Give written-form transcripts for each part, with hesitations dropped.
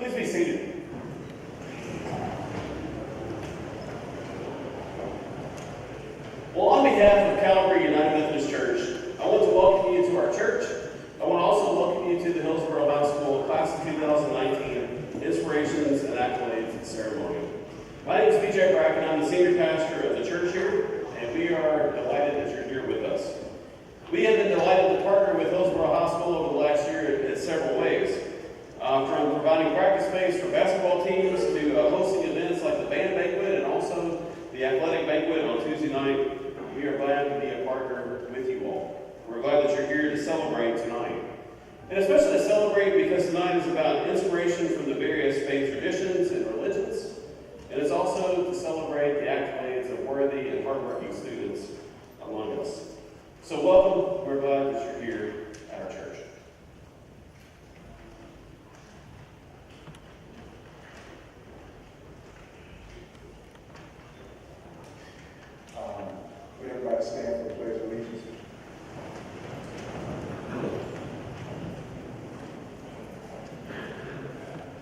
Please be seated. Well, on behalf of Calvary United Methodist Church, I want to welcome you to our church. I want to also welcome you to the Hillsborough High School Class of 2019 Inspirations and Accolades Ceremony. My name is BJ Bracken. I'm the senior pastor of the church here, and we are delighted that you're here with us. We have been delighted to partner with Hillsborough High School over the last year in several ways. From providing practice space for basketball teams to hosting events like the band banquet and also the athletic banquet on Tuesday night. We are glad to be a partner with you all. We're glad that you're here to celebrate tonight. And especially to celebrate because tonight is about inspiration from the various faith traditions and religions. And it's also to celebrate the accolades of worthy and hardworking students among us. So welcome. We're glad that you're here at our church. Would everybody stand for the pledge of allegiance?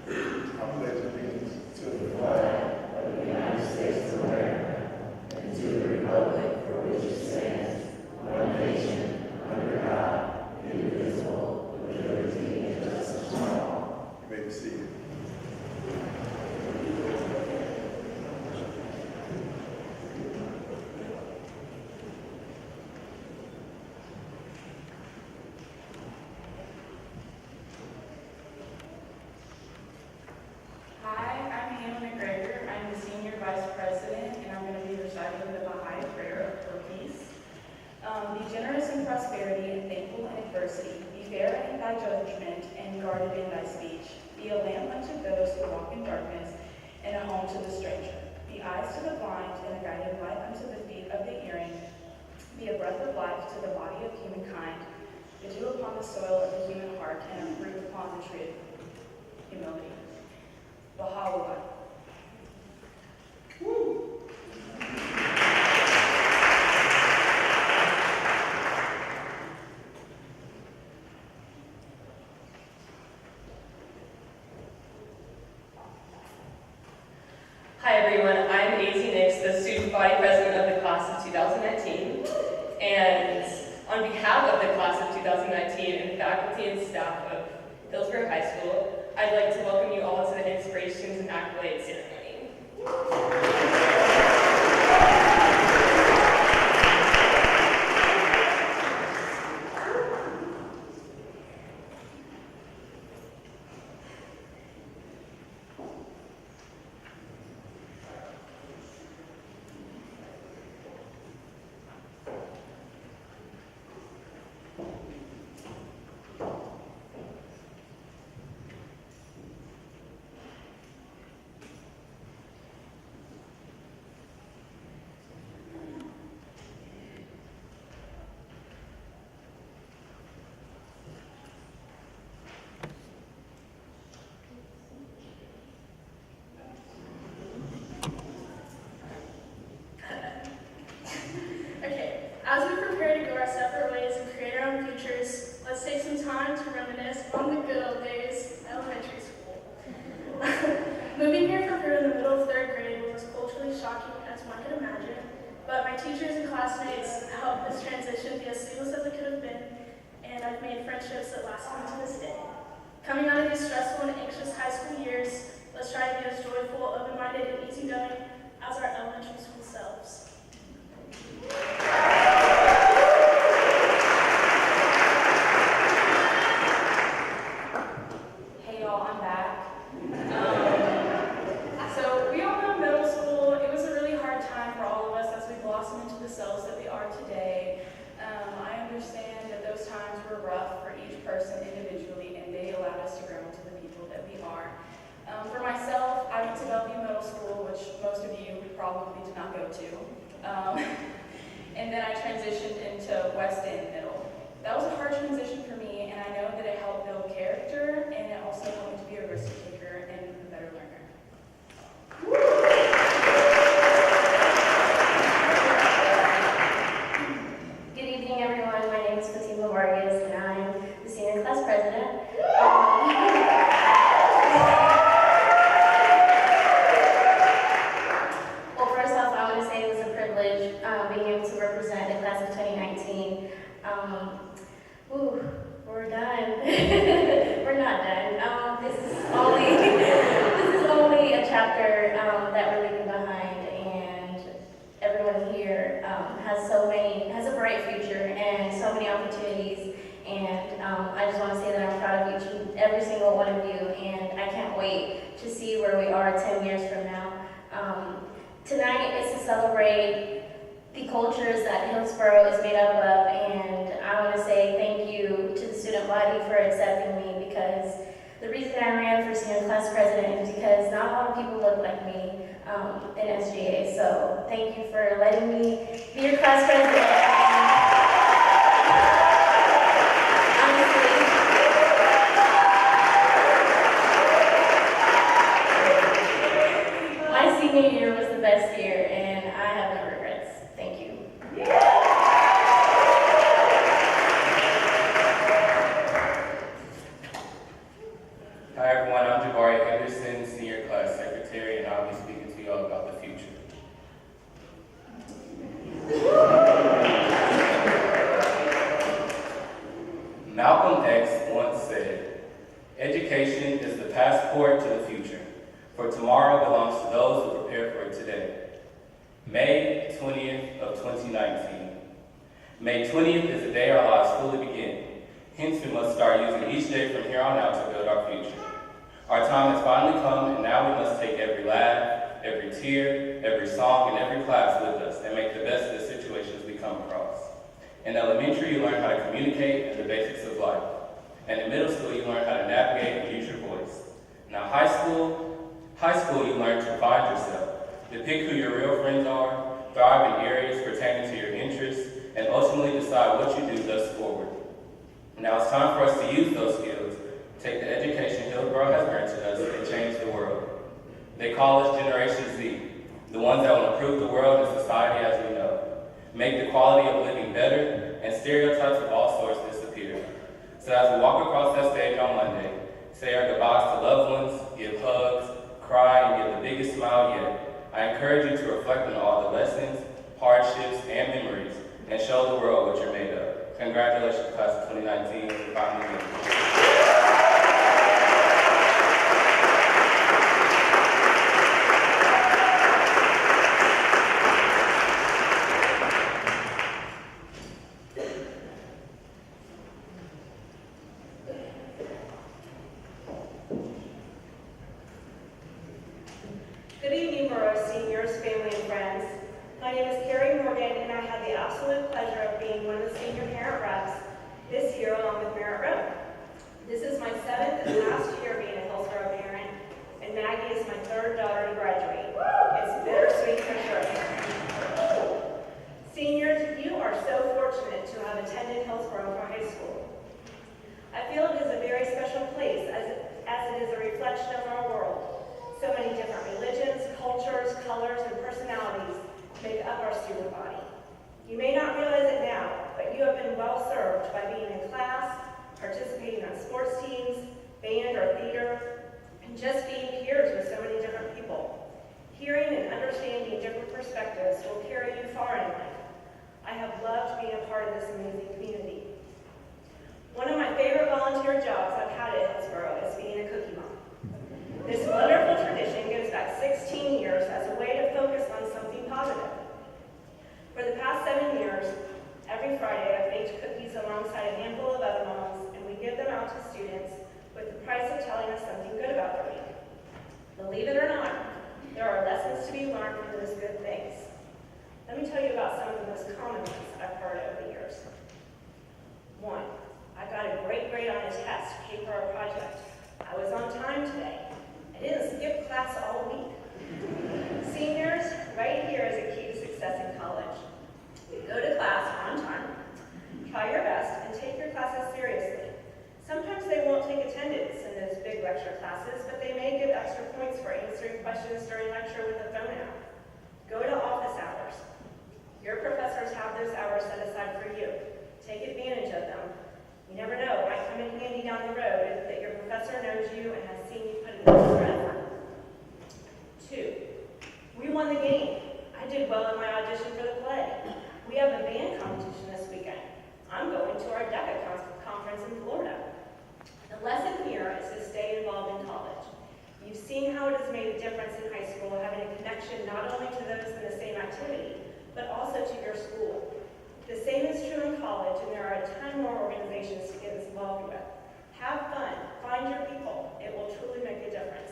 I pledge allegiance to the flag of the United States of America and to the republic for which it stands, one nation, under God, indivisible, with liberty and justice for all. You may be seated. Be generous in prosperity and thankful in adversity. Be fair in thy judgment and guarded in thy speech. Be a lamp unto those who walk in darkness and a home to the stranger. Be eyes to the blind and a guiding light unto the feet of the erring. Be a breath of life to the body of humankind. The dew upon the soil of the human heart and a fruit upon the tree of humility. Baha'u'llah. Woo! Hi everyone, I'm AZ Nix, the student body president of the class of 2019. And on behalf of the class of 2019 and faculty and staff of Hillsborough High School, I'd like to welcome you all to the Inspirations and Accolades ceremony. As we prepare to go our separate ways and create our own futures, let's take some time to reminisce on the good old days of elementary school. Moving here from Peru in the middle of 3rd grade was as culturally shocking as one could imagine, but my teachers and classmates helped this transition be as seamless as it could have been, and I've made friendships that last me to this day. Coming out of these stressful and anxious high school years, let's try to be as joyful, open-minded, and easygoing as our elementary school selves. Hey y'all, I'm back. So we all know middle school, it was a really hard time for all of us as we blossomed into the selves that we are today. I understand that those times were rough for each person individually, and they allowed us to grow into the people that we are. For myself, I went to Bellevue Middle School, which most of you probably did not go to. And then I transitioned into West End Middle. That was a hard transition for me, and I know that it helped build character, and it also helped me to be a risk taker and a better learner. Good evening, everyone. My name is Fatima Vargas, and I'm the senior class president. has a bright future and so many opportunities. And I just want to say that I'm proud of each and every single one of you, and I can't wait to see where we are 10 years from now. Tonight is to celebrate the cultures that Hillsborough is made up of, and I want to say thank you to the student body for accepting me, because the reason I ran for senior class president is because not a lot of people look like me in SGA. So thank you for letting me be your class president. My senior year was the best year, and I have no regrets. Thank you. Hi everyone, I'm Jabari Henderson, Senior Class Secretary, and I'll be speaking to you all about the future. Malcolm X once said, "Education is the passport to the future, for tomorrow belongs to those who prepare for it today." May 20th of 2019. May 20th is the day our lives fully begin. Hence, we must start using each day from here on out to build our future. Our time has finally come, and now we must take every laugh, every tear, every song, and every class with us and make the best of the situations we come across. In elementary, you learn how to communicate and the basics of life. And in middle school, you learn how to navigate and use your voice. Now, high school, you learn to find yourself, to pick who your real friends are, thrive in areas pertaining to your interests, and ultimately decide what you do thus forward. Now it's time for us to use those skills, take the education Hillsborough has granted us, and change the world. They call us Generation Z, the ones that will improve the world and society as we know, make the quality of living better, and stereotypes of all sorts disappear. So as we walk across that stage on Monday, say our goodbyes to loved ones, give hugs, cry, and give the biggest smile yet, I encourage you to reflect on all the lessons, hardships, and memories, and show the world what you're made of. Congratulations, class of 2019, for finally being here. Good evening, Borough seniors, family, and friends. My name is Carrie Morgan, and I had the absolute pleasure of being one of the senior parent reps this year along with Merritt Road. This is my 7th and last year being a Hillsborough parent, and Maggie is my 3rd daughter to graduate. It's bittersweet for sure. Seniors, you are so fortunate to have attended Hillsborough for high school. I feel it is a very special place as it is a reflection of our world. So many different religions, cultures, colors, and personalities make up our student body. You may not realize it now, but you have been well served by being in class, participating on sports teams, band or theater, and just being peers with so many different people. Hearing and understanding different perspectives will carry you far in life. I have loved being a part of this amazing community. One of my favorite volunteer jobs I've had at Hillsborough is being a cookie mom. This wonderful tradition goes back 16 years as a way to focus on something positive. For the past 7 years, every Friday I've baked cookies alongside a handful of other moms, and we give them out to students with the price of telling us something good about their week. Believe it or not, there are lessons to be learned from those good things. Let me tell you about some of the most common ones I've heard over the years. 1, I got a great grade on a test to pay for our project. I was on time today. I didn't skip class all week. Seniors, right here is a key to success in college. Go to class on time, try your best, and take your classes seriously. Sometimes they won't take attendance in those big lecture classes, but they may give extra points for answering questions during lecture with a phone out. Go to office hours. Your professors have those hours set aside for you. Take advantage of them. You never know, it might come in handy down the road that your professor knows you and has seen you put in extra effort. 2, we won the game. I did well in my audition for the play. We have a band competition this weekend. I'm going to our DECA conference in Florida. The lesson here is to stay involved in college. You've seen how it has made a difference in high school, having a connection not only to those in the same activity, but also to your school. The same is true in college, and there are a ton more organizations to get involved with. Have fun, find your people. It will truly make a difference.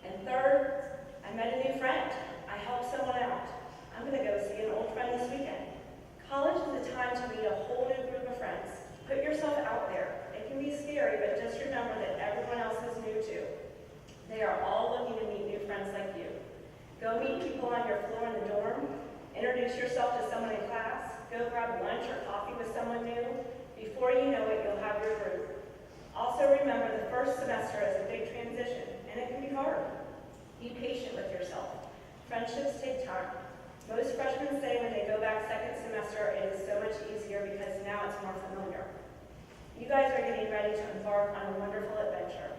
And third, I met a new friend. I helped someone out. I'm going to go see an old friend this weekend. College is a time to meet a whole new group of friends. Put yourself out there. It can be scary, but just remember that everyone else is new too. They are all looking to meet new friends like you. Go meet people on your floor in the dorm. Introduce yourself to someone in class. Go grab lunch or coffee with someone new. Before you know it, you'll have your group. Also remember the first semester is a big transition, and it can be hard. Be patient with yourself. Friendships take time. Most freshmen say when they go back second semester, it is so much easier because now it's more familiar. You guys are getting ready to embark on a wonderful adventure.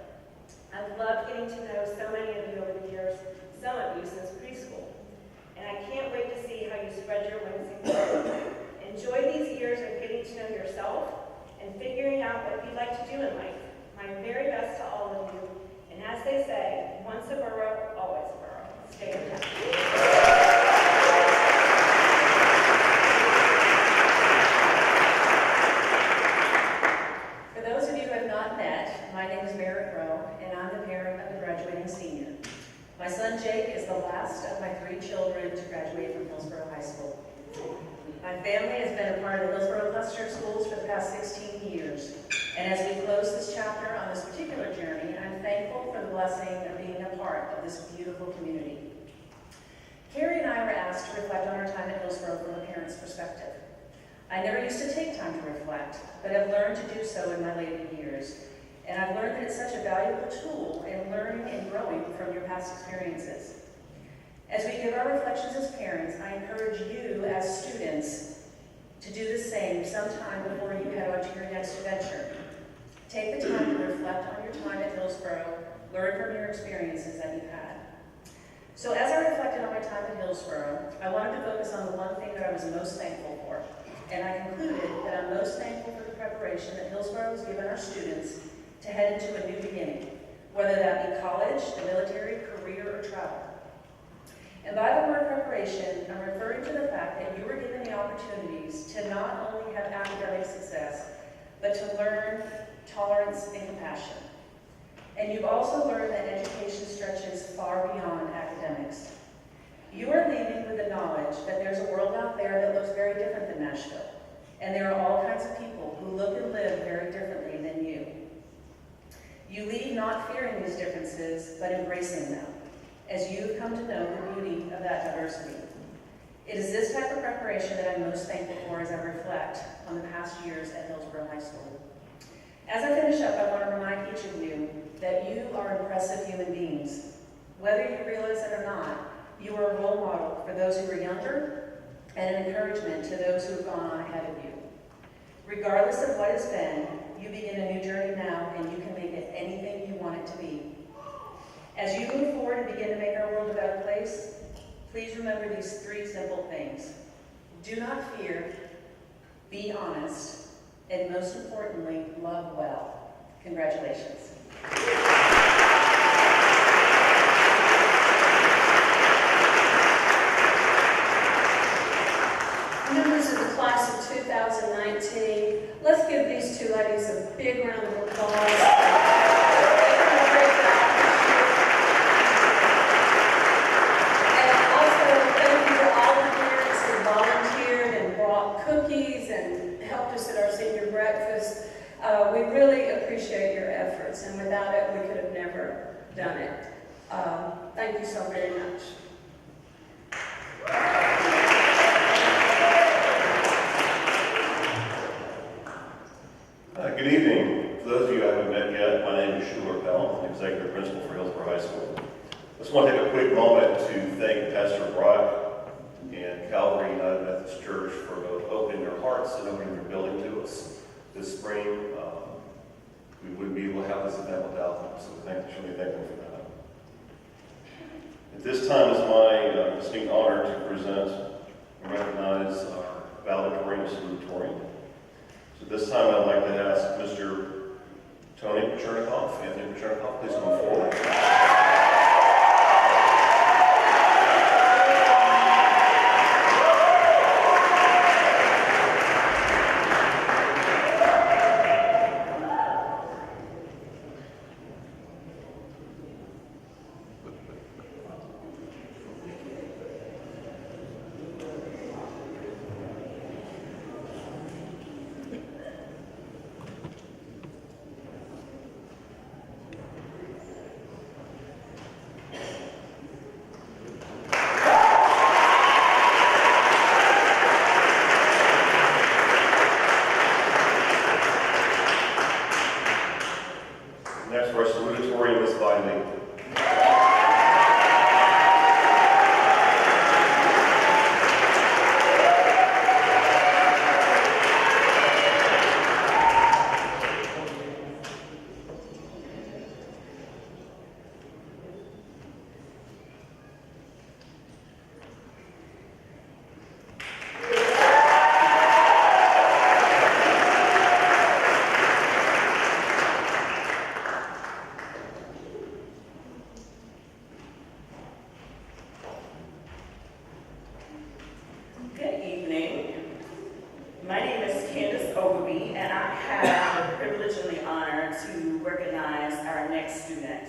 I've loved getting to know so many of you over the years, some of you since preschool. And I can't wait to see how you spread your wings and grow. Enjoy these years of getting to know yourself and figuring out what you'd like to do in life. My very best to all of you. And as they say, once a borough, always a borough. Stay in touch. For those of you who have not met, my name is Merritt Rowe, and I'm the parent of a graduating senior. My son Jake is the last of my 3 children to graduate from Hillsborough High School. My family has been a part of the Hillsborough Cluster Schools for the past 16 years. And as we close this chapter on this particular journey, I'm thankful for the blessing of being a part of this beautiful community. Carrie and I were asked to reflect on our time at Hillsborough from a parent's perspective. I never used to take time to reflect, but have learned to do so in my later years. And I've learned that it's such a valuable tool in learning and growing from your past experiences. As we give our reflections as parents, I encourage you as students to do the same sometime before you head on to your next adventure. Take the time to reflect on your time at Hillsborough, learn from your experiences that you've had. So as I reflected on my time at Hillsborough, I wanted to focus on the one thing that I was most thankful for. And I concluded that I'm most thankful for the preparation that Hillsborough has given our students to head into a new beginning, whether that be college, the military, career, or travel. And by the word preparation, I'm referring to the fact that you were given the opportunities to not only have academic success, but to learn tolerance and compassion. And you've also learned that education stretches far beyond academics. You are leaving with the knowledge that there's a world out there that looks very different than Nashville. And there are all kinds of people who look and live very differently than you. You leave not fearing these differences, but embracing them, as you've come to know the beauty of that diversity. It is this type of preparation that I'm most thankful for as I reflect on the past years at Hillsborough High School. As I finish up, I want to remind each of you that you are impressive human beings. Whether you realize it or not, you are a role model for those who are younger and an encouragement to those who have gone on ahead of you. Regardless of what has been, you begin a new journey now, and you can make it anything you want it to be. As you move forward and begin to make our world a better place, please remember these 3 simple things. Do not fear, be honest, and most importantly, love well. Congratulations. Members of the class of 2019, let's give these 2 ladies a big round of applause. Cookies and helped us at our senior breakfast. We really appreciate your efforts, and without it, we could have never done it. Thank you so very much. Good evening. For those of you I haven't met yet, my name is Schuler Pell, I'm Executive Principal for Hillsborough High School. I just want to take a quick moment to thank Pastor Brock and Calvary United Methodist Church for both opening their hearts and opening their building to us this spring. We wouldn't be able to have this event without them, so we thank them for that. At this time, it's my distinct honor to present and recognize our valedictorian and salutatorian. So this time I'd like to ask Mr. Tony Pachernikoff, Anthony Pachernikoff, please come forward. salutatorian Ms. Viney. Good evening. My name is Candace Ogilvie, and I have the privilege and the honor to recognize our next student.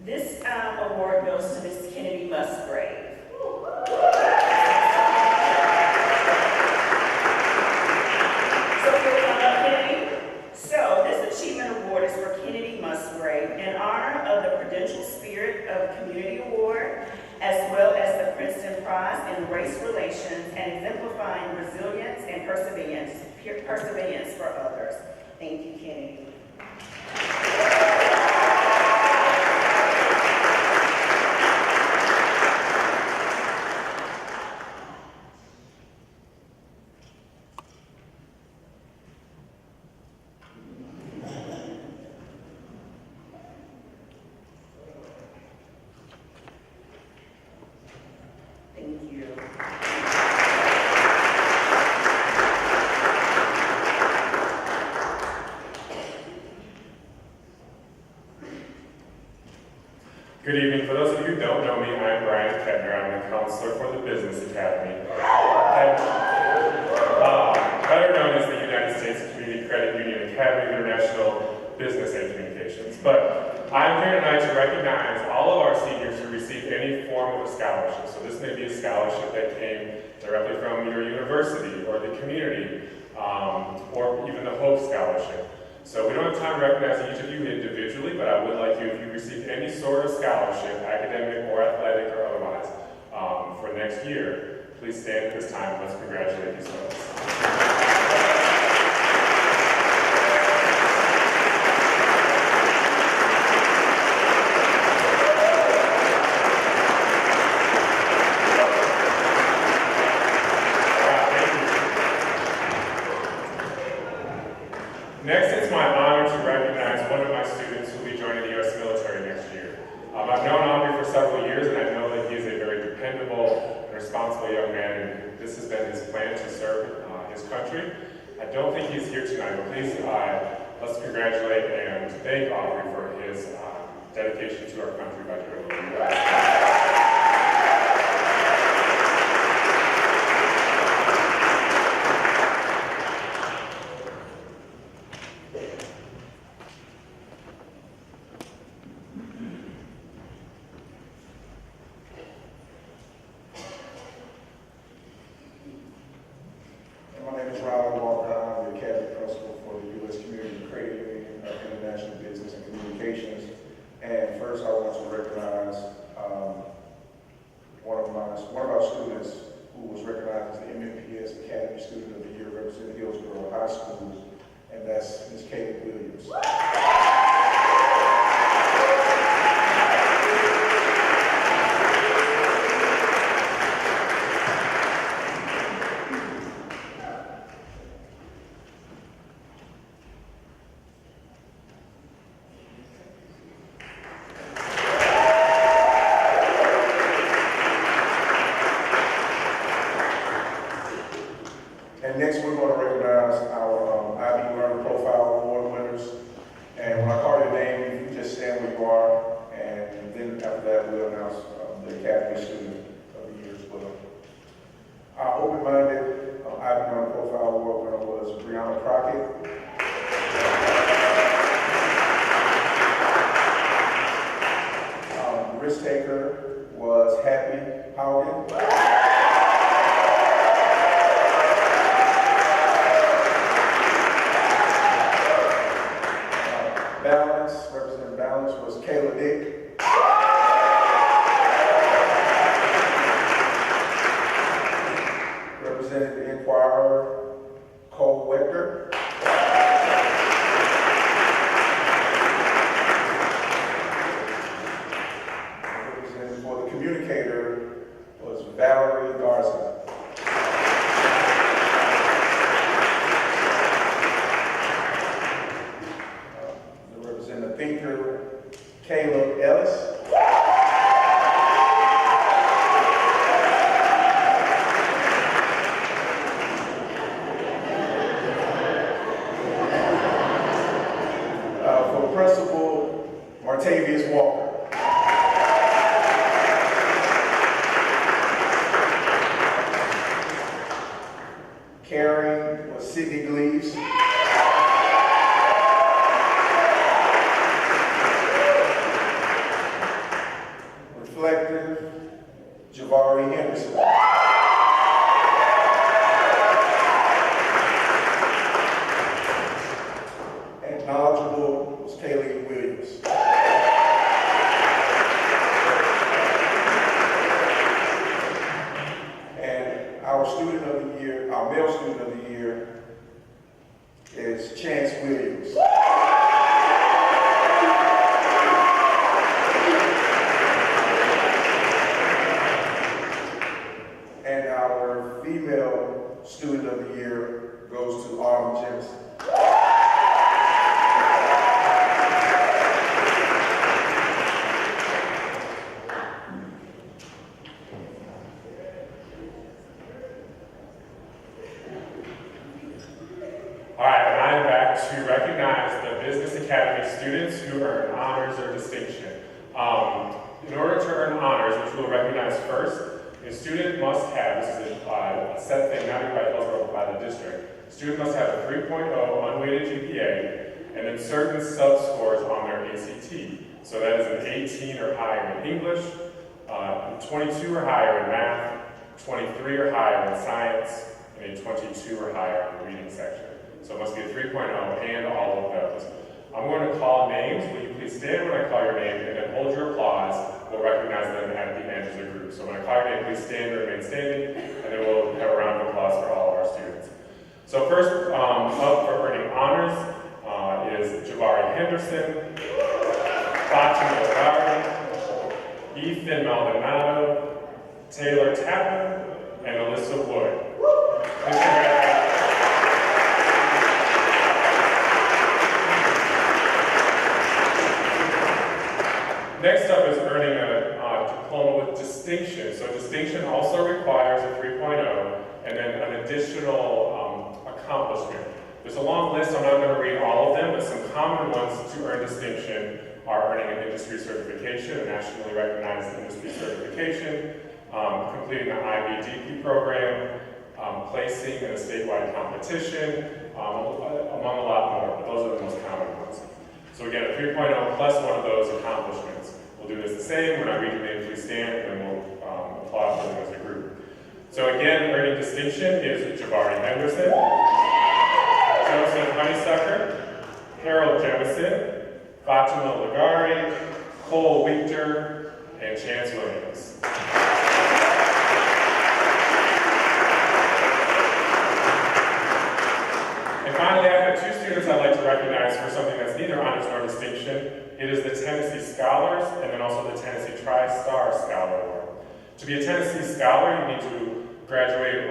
This award goes to Miss Kennedy Musgrave. So here we go, Kennedy. So this Achievement Award is for Kennedy Musgrave in honor of the Prudential Spirit of Community Award, as well as the Princeton Prize in Race Relations and exemplifying resilience and perseverance for others. Thank you, Kennedy. Thank you. Good evening. For those of you who don't know me, I'm Brian Kettner. I'm the counselor for the Business Academy. And, better known as the United States Community Credit Union Academy of International Business and Communications. But I'm here tonight to recognize all of our seniors who received any form of a scholarship. So this may be a scholarship that came directly from your university or the community, or even the Hope Scholarship. So we don't have time recognizing each of you individually, but I would like you, if you received any sort of scholarship, academic or athletic or otherwise, for next year, please stand at this time and let's congratulate these folks. Next, it's my honor to recognize one of my students who will be joining the U.S. military next year. I've known Aubrey for several years, and I know that he is a very dependable and responsible young man, and this has been his plan to serve his country. I don't think he's here tonight, but please let's congratulate and thank Aubrey for his dedication to our country by joining the U.S. And next, we're going to recognize our IB Learner Profile Award winners. And when I call your name, you just stand where you are, and then after that, we'll announce the Academy Student of the Year as well. Our open-minded IB Learner Profile Award winner was Brianna Crockett. Risk taker was Happy Haugen. Balance, representing Balance, was Kayla Dick. Representing the Inquirer, Cole Wechter. Caleb Ellis. For Principal, Martavius Walker. Caring was Sydney Gleaves. Reflective, Javari Henderson. And knowledgeable was Kaylee Williams. And our student of the year, our male student of the year is Chance Williams. And our female student of the year goes to Autumn Jemison. All right, and I'm back to recognize the Business Academy students who earn honors or distinction. In order to earn honors, which we'll recognize first, a student must have, this is a set thing not even by Hillsborough, but by the district, a student must have a 3.0 unweighted GPA and then certain sub-scores on their ACT. So that is an 18 or higher in English, 22 or higher in math, 23 or higher in science, and a 22 or higher in the reading section. So it must be a 3.0 and all of those. I'm going to call names. Will you please stand when I call your name and then hold your applause? We'll recognize them at the end of the group. So when I call your name, please stand and remain standing, and then we'll have a round of applause for all of our students. So first up for earning honors is Javari Henderson, Fatima Lagari, Ethan Maldonado, Taylor Tappan, and Alyssa Wood. Next up is earning a diploma with distinction. So distinction also requires a 3.0 and then an additional accomplishment. There's a long list, I'm not going to read all of them, but some common ones to earn distinction are earning an industry certification, a nationally recognized industry certification, completing the IBDP program, placing in a statewide competition, among a lot more, but those are the most common ones. So again, a 3.0 plus one of those accomplishments. We'll do this the same. When I read your name, please stand, and then we'll applaud for them as a group. So again, earning distinction is Javari Henderson, Joseph Honeysucker, Harold Jemison, Fatima Lagari, Cole Winter, and Chance Williams. And finally, I have two students I'd like to recognize for something that's neither honors nor distinction. It is the Tennessee Scholars, and then also the Tennessee Tri-Star Scholar Award. To be a Tennessee Scholar, you need to graduate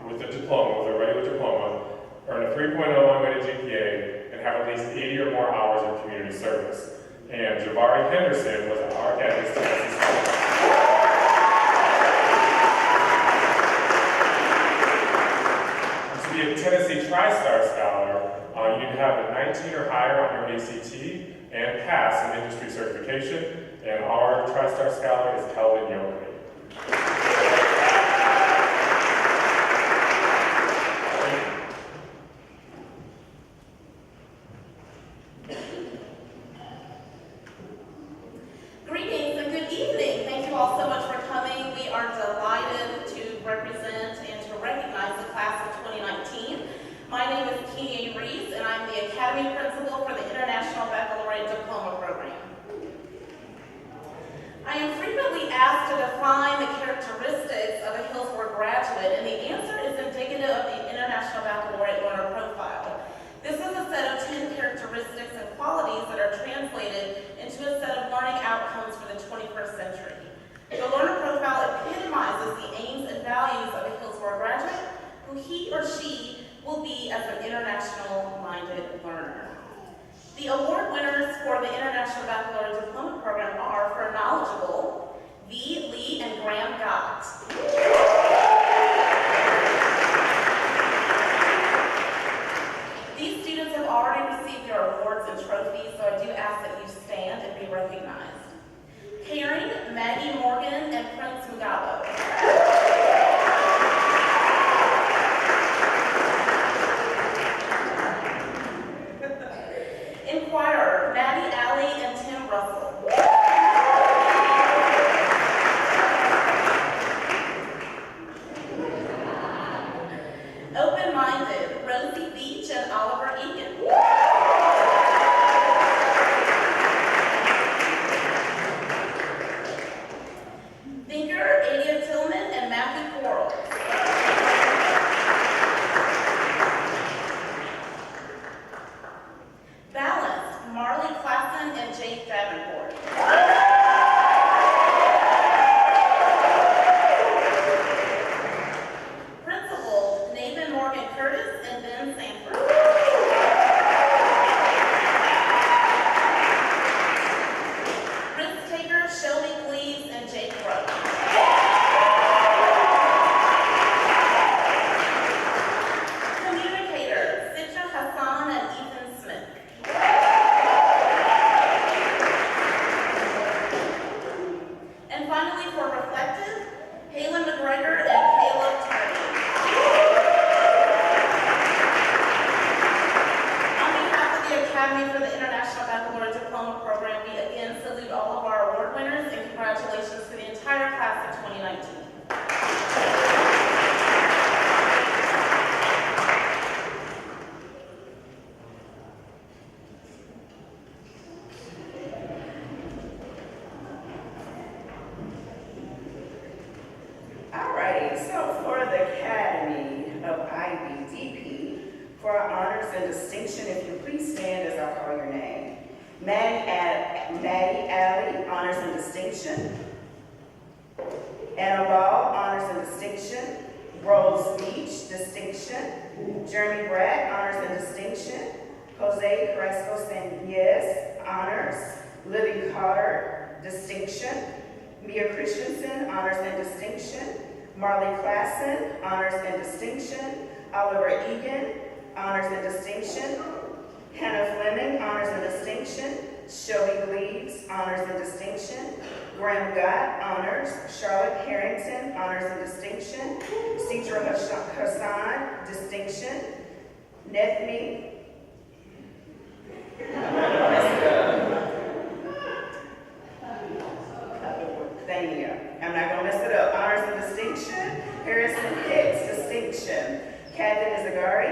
with a diploma, with a regular diploma, earn a 3.0 unweighted GPA, and have at least 80 or more hours of community service. And Javari Henderson was our Tennessee Scholar. To be a Tennessee Tri-Star Scholar, you need to have a 19 or higher on your ACT and pass an industry certification. And our Tri-Star Scholar is Kelvin Yoakum. Greetings and good evening. Thank you all so much for coming. We are delighted to represent and to recognize the class of 2019. My name is Kenia Reese, and I'm the Academy Principal for the International Baccalaureate Diploma Program. I am frequently asked to define the characteristics of a Hillsborough graduate, and the answer is indicative of the International Baccalaureate Learner Profile. This is a set of 10 characteristics and qualities that are translated into a set of learning outcomes for the 21st century. The learner profile epitomizes the aims and values of a Hillsborough graduate, who he or she will be as an international-minded learner. The award winners for the International Baccalaureate Diploma be recognized. Karen, Maggie Morgan, and Prince Mugabo. Inquirer, Maddie Alley and Tim Russell. Open-minded, Rosie Beach and Oliver Egan. Thinker, Adia Tillman and Matthew Coral. Balanced, Marley Klassen and Jake Davenport. Principal, Nathan Morgan Curtis and Ben Sanford. Risk taker, Shelby Cleves and Jake Rowe. Communicator, Sidra Hassan and Ethan Smith. And finally, for reflective, Halen McGregor and Caleb Tardy. On behalf of the Academy for the International Baccalaureate Diploma Program, we again salute all of our award winners and congratulations to the entire class of 2019. Alrighty, so for the Academy of IBDP, for our honors and distinction, if you please stand as I call your name. Maddie Alley, honors and distinction. Anna Ball, honors and distinction. Rose Beach, distinction. Jeremy Bragg, honors and distinction. Jose Carrasco Sanchez, honors. Libby Carter, distinction. Mia Christensen, honors and distinction. Marley Klassen, honors and distinction. Oliver Egan, honors and distinction. Hannah Fleming, honors and distinction. Shelby Gleaves, honors and distinction. Graham Gott, honors. Charlotte Harrington, honors and distinction. Cedra Hassan, distinction. Nethmi. I'm not going to mess it up. Honors and distinction. Harrison Hicks, distinction. Catherine Izagari,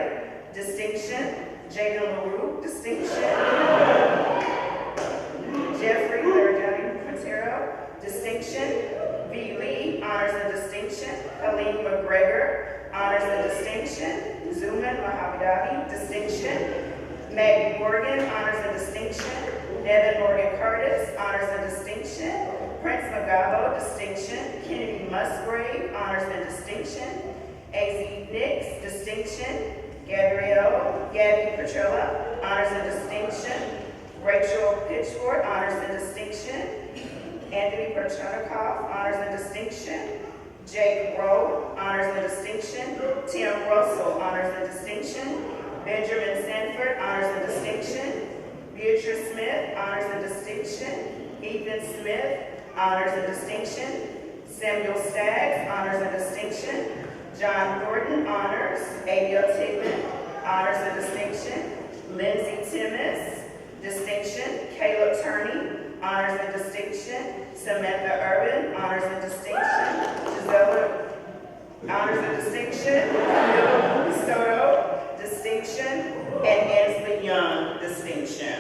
distinction. Jaden LaRue, distinction. Jeffrey Larajani Quintero, distinction. V. Lee, honors and distinction. Helene McGregor, honors and distinction. Zuman Mahabadavi, distinction. Maggie Morgan, honors and distinction. Devin Morgan Curtis, honors and distinction. Prince Mugabo, distinction. Kennedy Musgrave, honors and distinction. A.Z. Nix, distinction. Gabby Petrella, honors and distinction. Rachel Pitchford, honors and distinction. Anthony Perchonikov, honors and distinction. Jake Rowe, honors and distinction. Tim Russell, honors and distinction. Benjamin Sanford, honors and distinction. Beatrice Smith, honors and distinction. Ethan Smith, honors and distinction. Samuel Staggs, honors and distinction. John Thornton, honors. Abiel Tigman, honors and distinction. Lindsay Timmis, distinction. Caleb Turney, honors and distinction. Samantha Urban, honors and distinction. Gisela, honors and distinction. Camille Soto, distinction. And Ansley Young, distinction.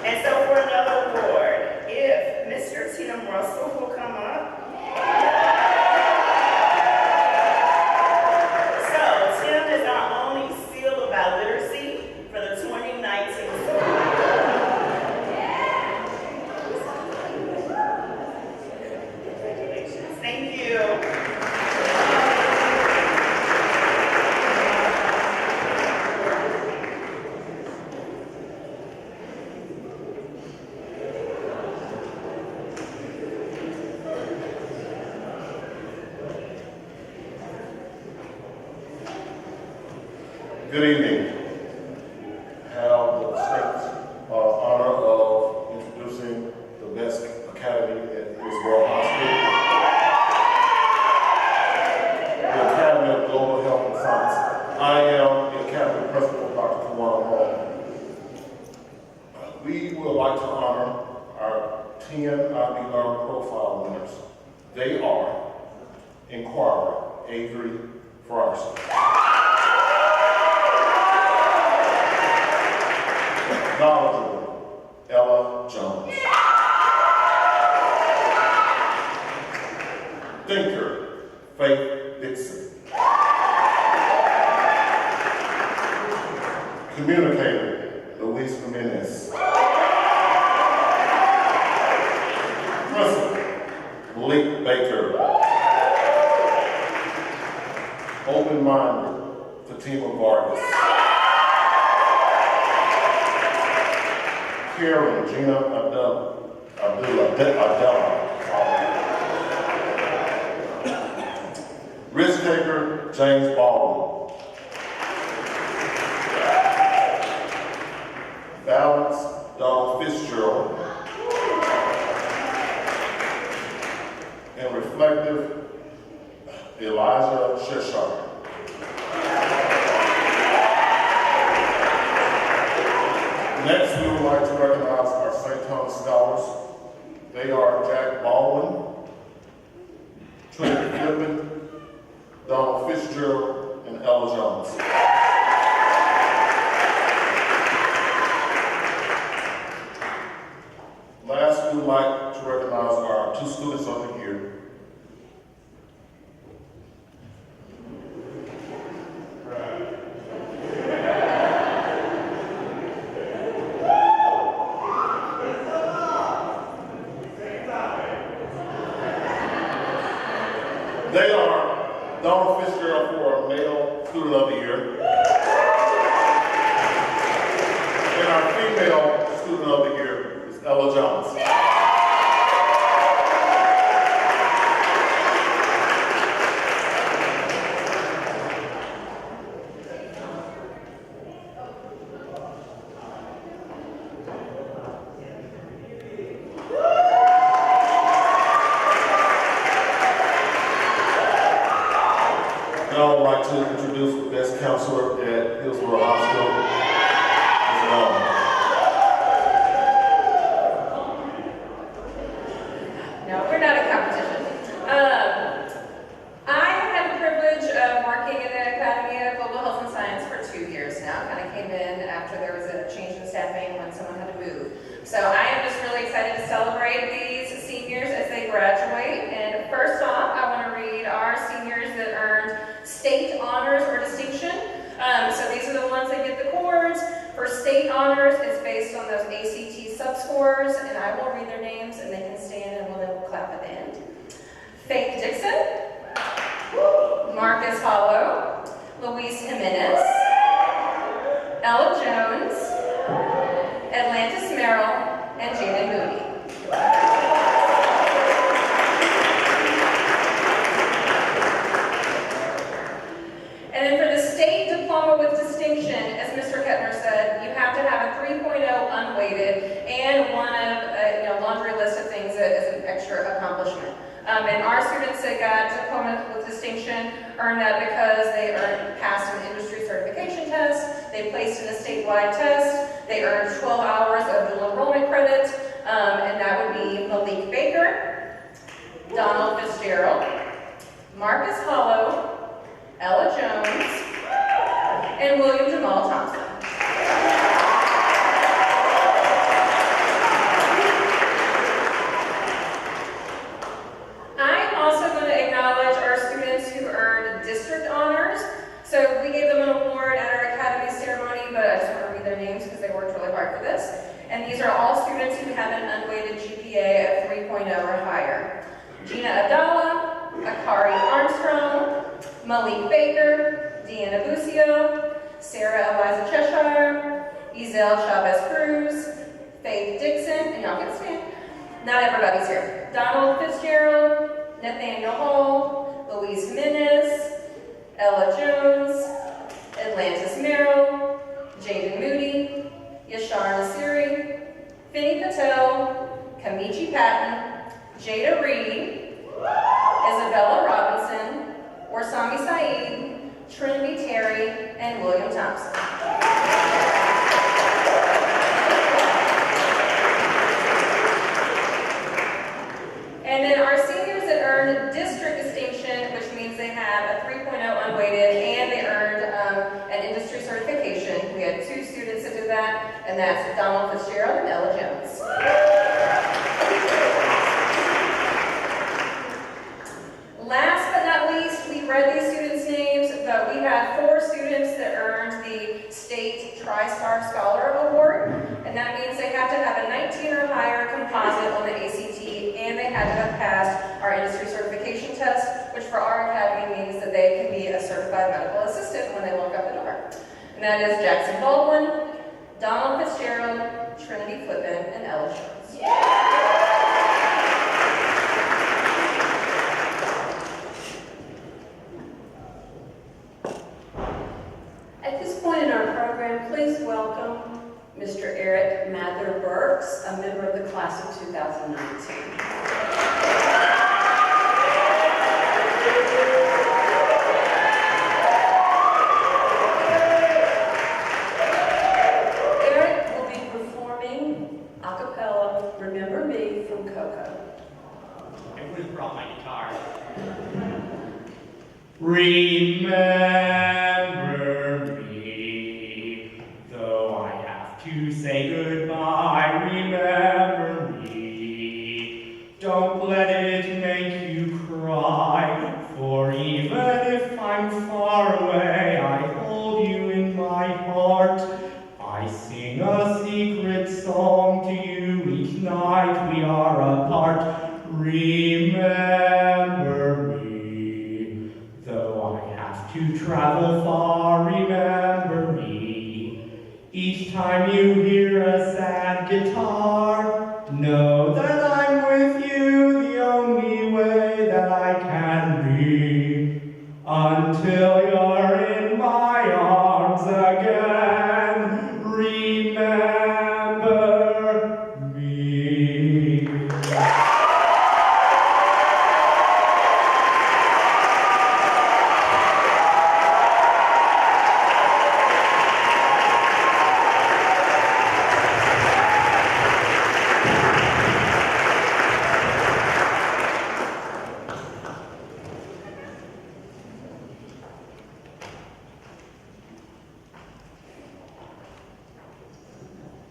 And so for another award, if Mr. Tim Russell will come up. So Tim is our only seal about literacy for the 2019 school year. Thank you. Good evening. I have the distinct honor of introducing the best academy at Hillsborough Hospital, the Academy of Global Health and Science. I am the Academy Principal, Dr. Kawan Hall. We would like to honor our 10 IB Learn Profile winners. They are Inquirer Avery Frierson, Knowledgeable Ella Jones, Thinker Faith Dixon, Communicator Luis Jimenez, Principal Malik Baker, Open-minded Fatima Vargas, Karen Gina Adela, risk taker James Baldwin, Balance Donald Fitzgerald, and reflective Elijah Cheshire. Next, we would like to recognize our St. Thomas scholars. They are Jack Baldwin, Trinity Flippin, Donald Fitzgerald, and Ella Jones. Last, we would like to recognize our 2 students of the year. They are Donald Fitzgerald for Male Student of the Year, and our Female Student of the Year is Ella Jones. And I would like to introduce the best counselor at Hillsborough Hospital, Ms. Allen. No, we're not a competition. I have had the privilege of working in the Academy of Global Health and Science for 2 years now. Kind of came in after there was a change in staffing when someone had to move. So I am just really excited to celebrate these seniors as they graduate. And first off, I want to read our seniors that earned state honors or distinction. So these are the ones that get the cords. For state honors, it's based on those ACT subscores, and I will read their names, and they can stand, and we'll clap at the end. Faith Dixon, Marcus Hollow, Luis Jimenez, Ella Jones, Atlantis Merrill, and Jaden Moody. And then for the state diploma with distinction, as Mr. Kettner said, you have to have a 3.0 unweighted and one of a laundry list of things as an extra accomplishment. And our students that got diploma with distinction earned that because they passed an industry certification test, they placed in a statewide test, they earned 12 hours of dual enrollment credit, and that would be Malik Baker, Donald Fitzgerald, Marcus Hollow, Ella Jones, and William Jamal Thompson. I'm also going to acknowledge our students who earned district honors. So we gave them an award at our academy ceremony, but I just want to read their names because they worked really hard for this. And these are all students who have an unweighted GPA of 3.0 or higher. Gina Abdallah, Akari Armstrong, Malik Baker, Deanna Bucio, Sarah Eliza Cheshire, Ezel Chavez Cruz, Faith Dixon, and y'all can stand. Not everybody's here. Donald Fitzgerald, Nathaniel Hall, Luis Jimenez, Ella Jones, Atlantis Merrill, Thompson. And then our seniors that earned district distinction, which means they have a 3.0 unweighted and they earned an industry certification. We had 2 students that did that, and that's Donald Fitzgerald and Ella Jones. Last but not least, we read these students' names, but we had 4 students that earned the State Tri-Star Scholar Award, and that means they have to have a 19 or higher composite on the ACT, and they had to have passed our industry certification test, which for our academy means that they can be a certified medical assistant when they walk out the door. And that is Jackson Baldwin, Donald Fitzgerald, Trinity Flippin, and Ella Jones. At this point in our program, please welcome Mr. Eric Mather Burks, a member of the class of 2019. Eric will be performing a cappella Remember Me from Coco. I would have brought my guitar. Remember me, though I have to say goodbye. Remember me, don't let it make you cry. For even if I'm far away, I hold you in my heart. I sing a secret song to you each night we are apart. Remember me, though I have to travel far. Remember me, each time you hear a sad guitar. Know that I'm with you the only way that I can be, until you're in my arms again. Remember me.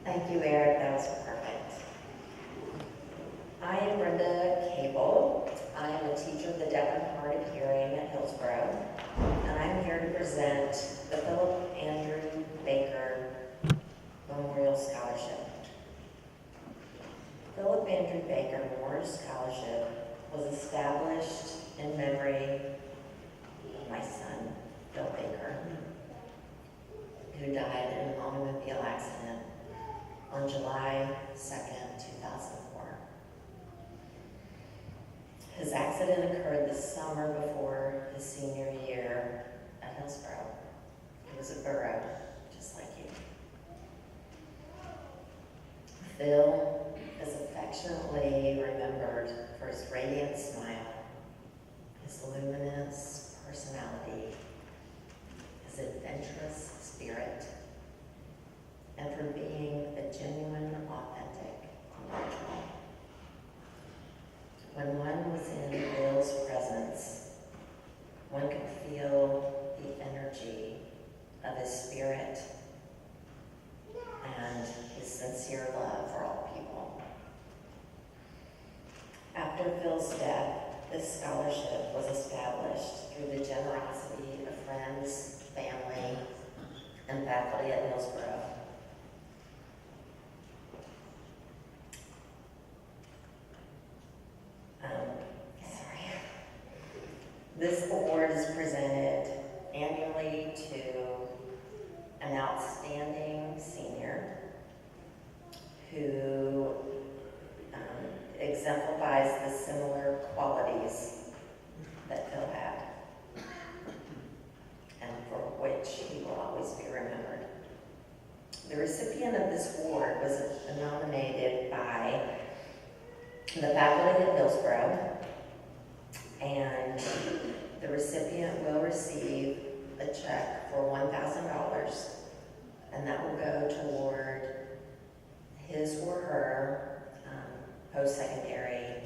Thank you, Eric. That was perfect. I am Brenda Cable. I am a teacher of the deaf and hard of hearing at Hillsborough, and I'm here to present the Philip Andrew Baker Memorial Scholarship. Philip Andrew Baker Memorial Scholarship was established in memory of my son, Phil Baker, who died in an automobile accident on July 2nd, 2004. His accident occurred the summer before his senior year at Hillsborough. He was a borough, just like you. Phil is affectionately remembered for his radiant smile, his luminous personality, his adventurous spirit, and for being a genuine, authentic individual. When one was in Bill's presence, one could feel the energy of his spirit and his sincere love for all people. After Phil's death, this scholarship was established through the generosity of friends, family, and faculty at Hillsborough. This award is presented annually to an outstanding senior who exemplifies the similar qualities that Phil had, and for which he will always be remembered. The recipient of this award was nominated by the faculty at Hillsborough, and the recipient will receive a check for $1,000 and that will go toward his or her post-secondary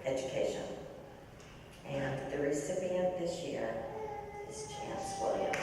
education. And the recipient this year is Chance Williams.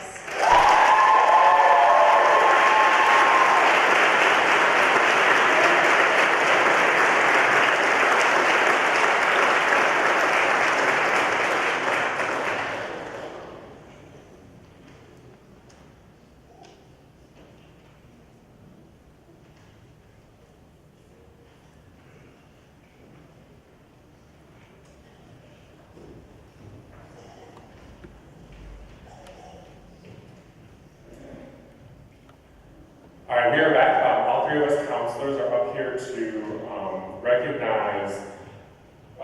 All right, we are back. All three of us counselors are up here to recognize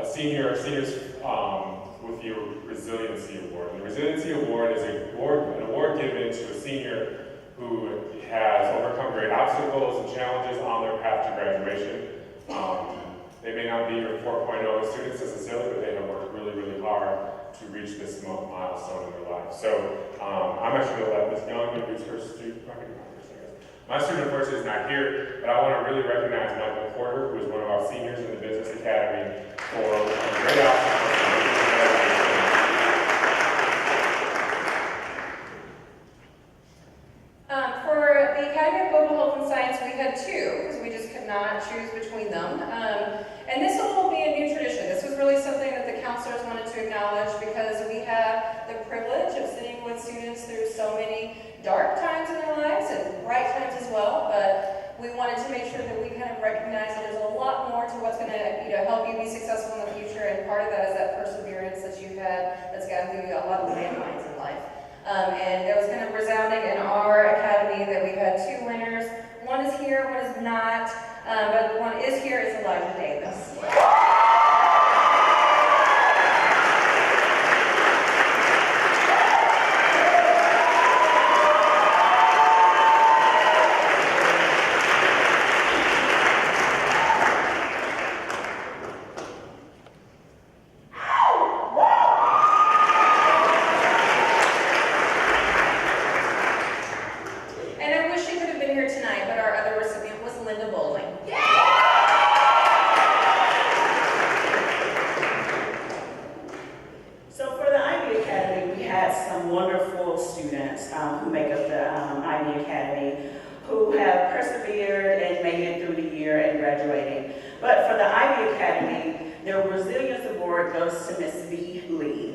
seniors with the Resiliency Award. And the Resiliency Award is an award given to a senior who has overcome great obstacles and challenges on their path to graduation. They may not be your 4.0 students necessarily, but they have worked really, really hard to reach this milestone in their life. So I'm actually going to let Ms. Young introduce her student. My student, unfortunately, is not here, but I want to really recognize Michael Porter, who is one of our seniors in the Business Academy, for a great opportunity. For the Academy of Global Health and Science, we had two, because we just could not choose between them. And this will be a new tradition. This was really something that the counselors wanted to acknowledge, because we have the privilege of sitting with students through so many dark times in their lives and bright times as well, but we wanted to make sure that we kind of recognize that there's a lot more to what's going to help you be successful in the future, and part of that is that perseverance that you've had that's gotten through a lot of landmines in life. And it was kind of resounding in our academy that we had two winners. One is here, one is not, but the one is here is Elijah Davis. Who make up the Ivy Academy, who have persevered and made it through the year and graduating. But for the Ivy Academy, the Resilience Award goes to Miss V. Lee.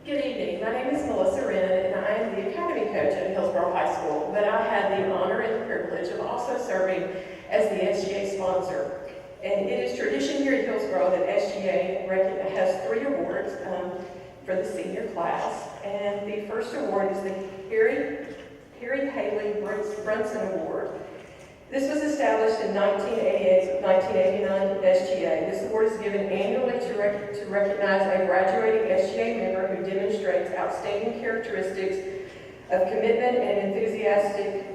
Good evening. My name is Melissa Wren, and I am the Academy Coach at Hillsborough High School, but I had the honor and the privilege of also serving as the SGA sponsor. And it is tradition here at Hillsborough that SGA has 3 awards for the senior class. And the first award is the Harry Haley Brunson Award. This was established in 1988-1989 SGA. This award is given annually to recognize a graduating SGA member who demonstrates outstanding characteristics of commitment and enthusiastic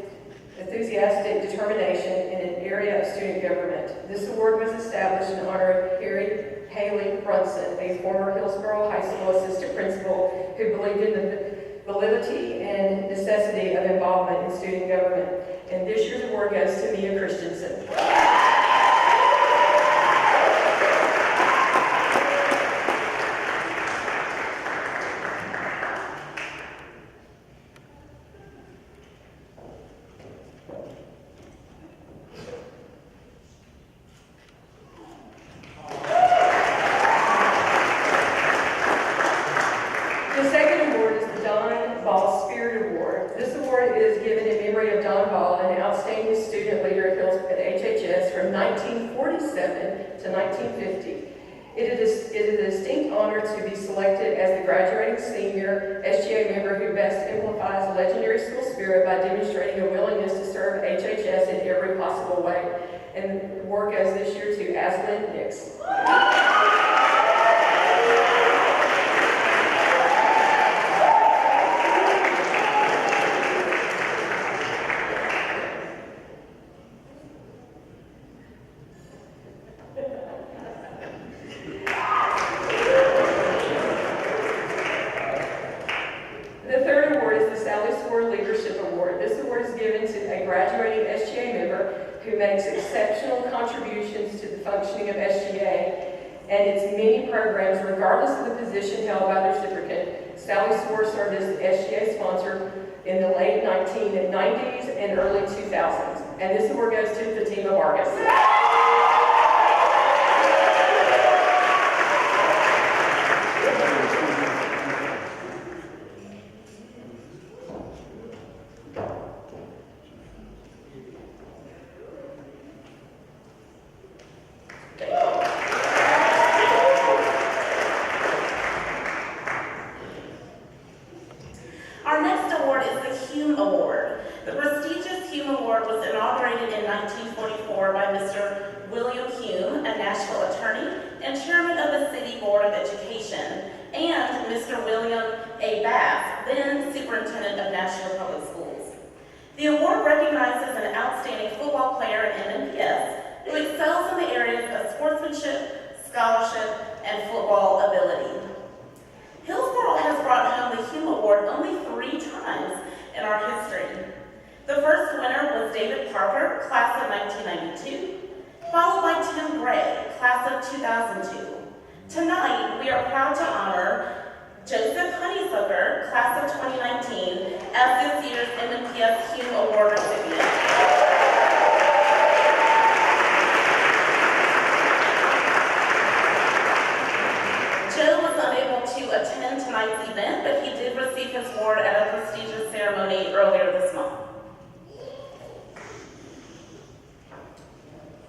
determination in an area of student government. This award was established in honor of Harry Haley Brunson, a former Hillsborough High School assistant principal who believed in the validity and necessity of involvement in student government. And this year's award goes to Mia Christensen. The second award is the Don Ball Spirit Award. This award is given in memory of Don Ball, an outstanding student leader at HHS from 1947 to 1950. It is a distinct honor to be selected as the graduating senior SGA member who best exemplifies the legendary school spirit by demonstrating a willingness to serve HHS in every possible way. And work as this year to Ashlyn Nix. The third award is the Sally Score Leadership Award. This award is given to a graduating SGA member who makes exceptional contributions to the functioning of SGA and its many programs, regardless of the position held by the recipient. Sally Score served as the SGA sponsor in the late 1990s and early 2000s. And this award goes to Fatima Vargas. Our next award is the Hume Award. The prestigious Hume Award was inaugurated in 1944 by Mr. William Hume, a Nashville attorney and chairman of the City Board of Education, and Mr. William A. Bass, then superintendent of Nashville Public Schools. The award recognizes an outstanding football player in MNPS who excels in the areas of sportsmanship, scholarship, and football ability. Hillsborough has brought home the Hume Award only 3 times in our history. The first winner was David Parker, class of 1992, followed by Tim Gray, class of 2002. Tonight, we are proud to honor Joseph Honeysucker, class of 2019, as this year's MNPS Hume Award recipient. Joe was unable to attend tonight's event, but he did receive his award at a prestigious ceremony earlier this month.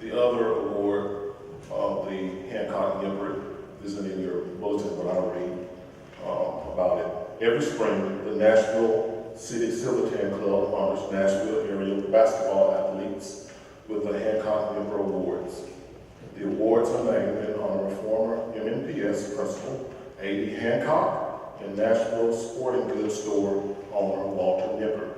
The other award, the Hancock Yipper, is in your bulletin when I read about it. Every spring, the Nashville City Silverton Club honors Nashville area basketball athletes with the Hancock Yipper Awards. The awards are named in honor of former MNPS principal A.D. Hancock and Nashville Sporting Goods store owner Walter Nipper.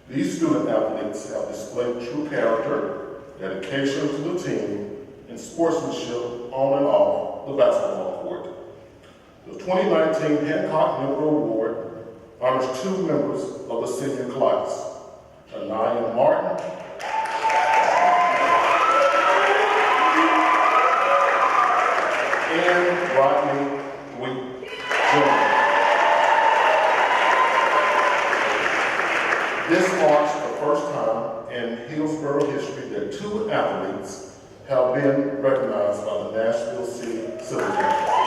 These student athletes have displayed true character, dedication to the team, and sportsmanship on and off the basketball court. The 2019 Hancock Nipper Award honors 2 members of the senior class, Anaya Martin and Rodney Wheat Jr. This marks the first time in Hillsborough history that 2 athletes have been recognized by the Nashville City Silverton.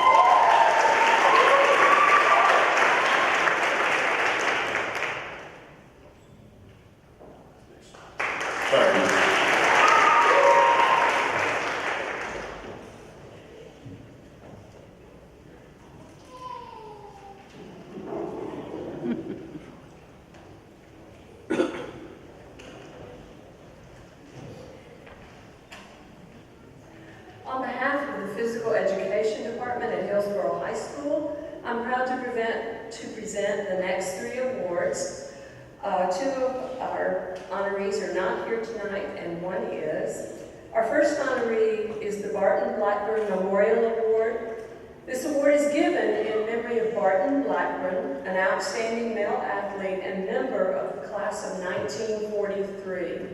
On behalf of the Physical Education Department at Hillsborough High School, I'm proud to present the next 3 awards. 2 of our honorees are not here tonight, and 1 is. Our first honoree is the Barton Blackburn Memorial Award. This award is given in memory of Barton Blackburn, an outstanding male athlete and member of the class of 1943.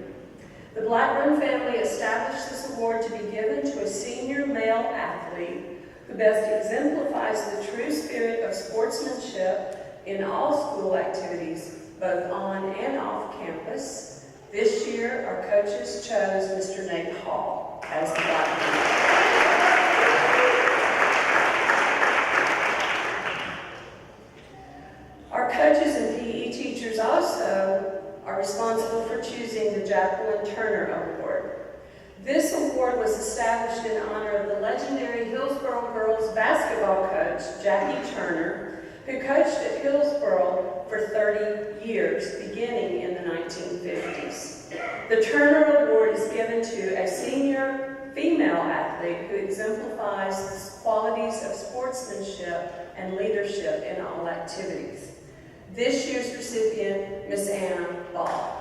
The Blackburn family established this award to be given to a senior male athlete who best exemplifies the true spirit of sportsmanship in all school activities, both on and off campus. This year, our coaches chose Mr. Nate Hall as the Blackburn. Our coaches and PE teachers also are responsible for choosing the Jacqueline Turner Award. This award was established in honor of the legendary Hillsborough coach, Jackie Turner, who coached at Hillsborough for 30 years, beginning in the 1950s. The Turner Award is given to a senior female athlete who exemplifies the qualities of sportsmanship and leadership in all activities. This year's recipient, Miss Anna Ball.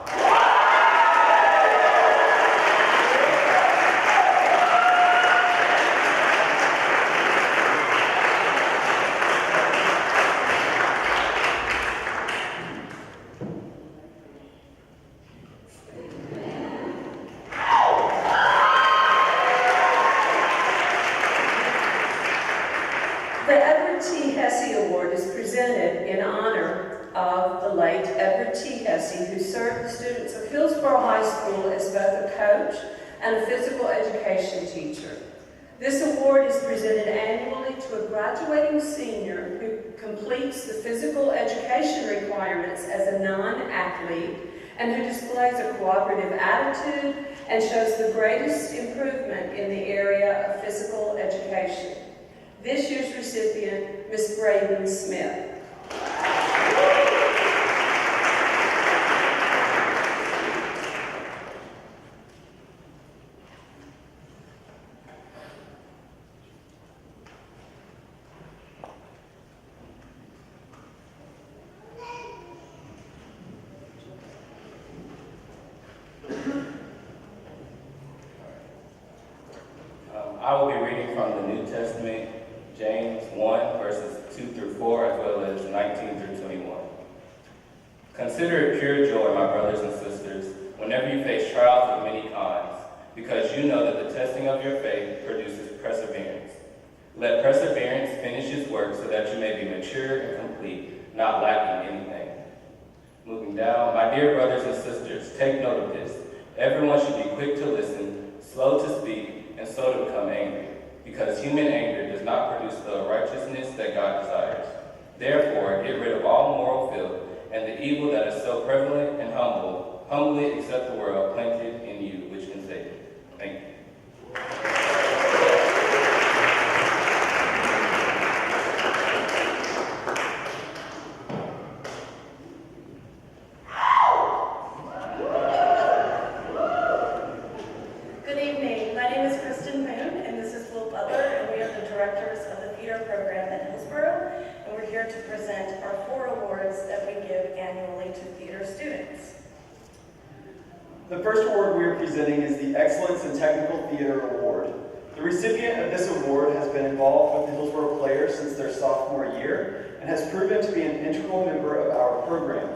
Who served the students of Hillsborough High School as both a coach and a physical education teacher. This award is presented annually to a graduating senior who completes the physical education requirements as a non-athlete and who displays a cooperative attitude and shows the greatest improvement in the area of physical education. This year's recipient, Ms. Braden Smith. I will be reading from the New Testament, James 1, verses 2 through 4, as well as 19 through 21. Consider it pure joy, my brothers and sisters, whenever you face trials of many kinds, because you know that the testing of your faith produces perseverance. Let perseverance finish its work so that you may be mature and complete, not lacking anything. Moving down, my dear brothers and sisters, take note of this. Everyone should be quick to listen, slow to speak, and slow to become angry, because human anger does not produce the righteousness that God desires. Therefore, get rid of all moral filth and the evil that is so prevalent and humbly accept the word planted in you, which can save you. Thank you. The first award we are presenting is the Excellence in Technical Theater Award. The recipient of this award has been involved with the Hillsborough Players since their sophomore year and has proven to be an integral member of our program.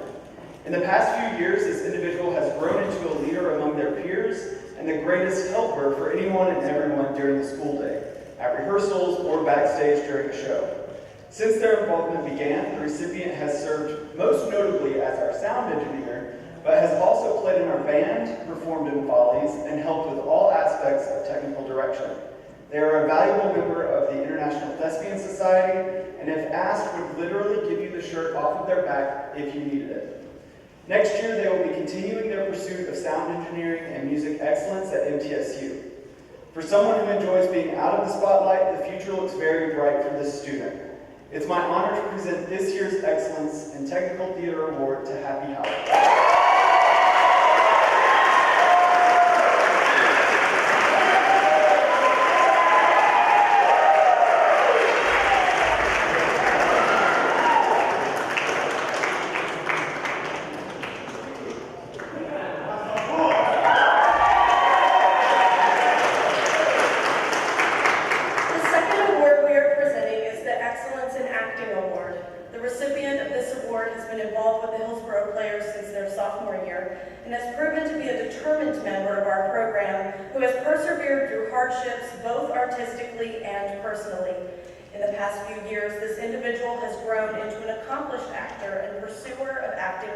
In the past few years, this individual has grown into a leader among their peers and the greatest helper for anyone and everyone during the school day, at rehearsals or backstage during a show. Since their involvement began, the recipient has served most notably as our sound engineer, but has also played in our band, performed in Follies, and helped with all aspects of technical direction. They are a valuable member of the International Thespian Society, and if asked, would literally give you the shirt off of their back if you needed it. Next year, they will be continuing their pursuit of sound engineering and music excellence at MTSU. For someone who enjoys being out of the spotlight, the future looks very bright for this student. It's my honor to present this year's Excellence in Technical Theater Award to Happy Howard.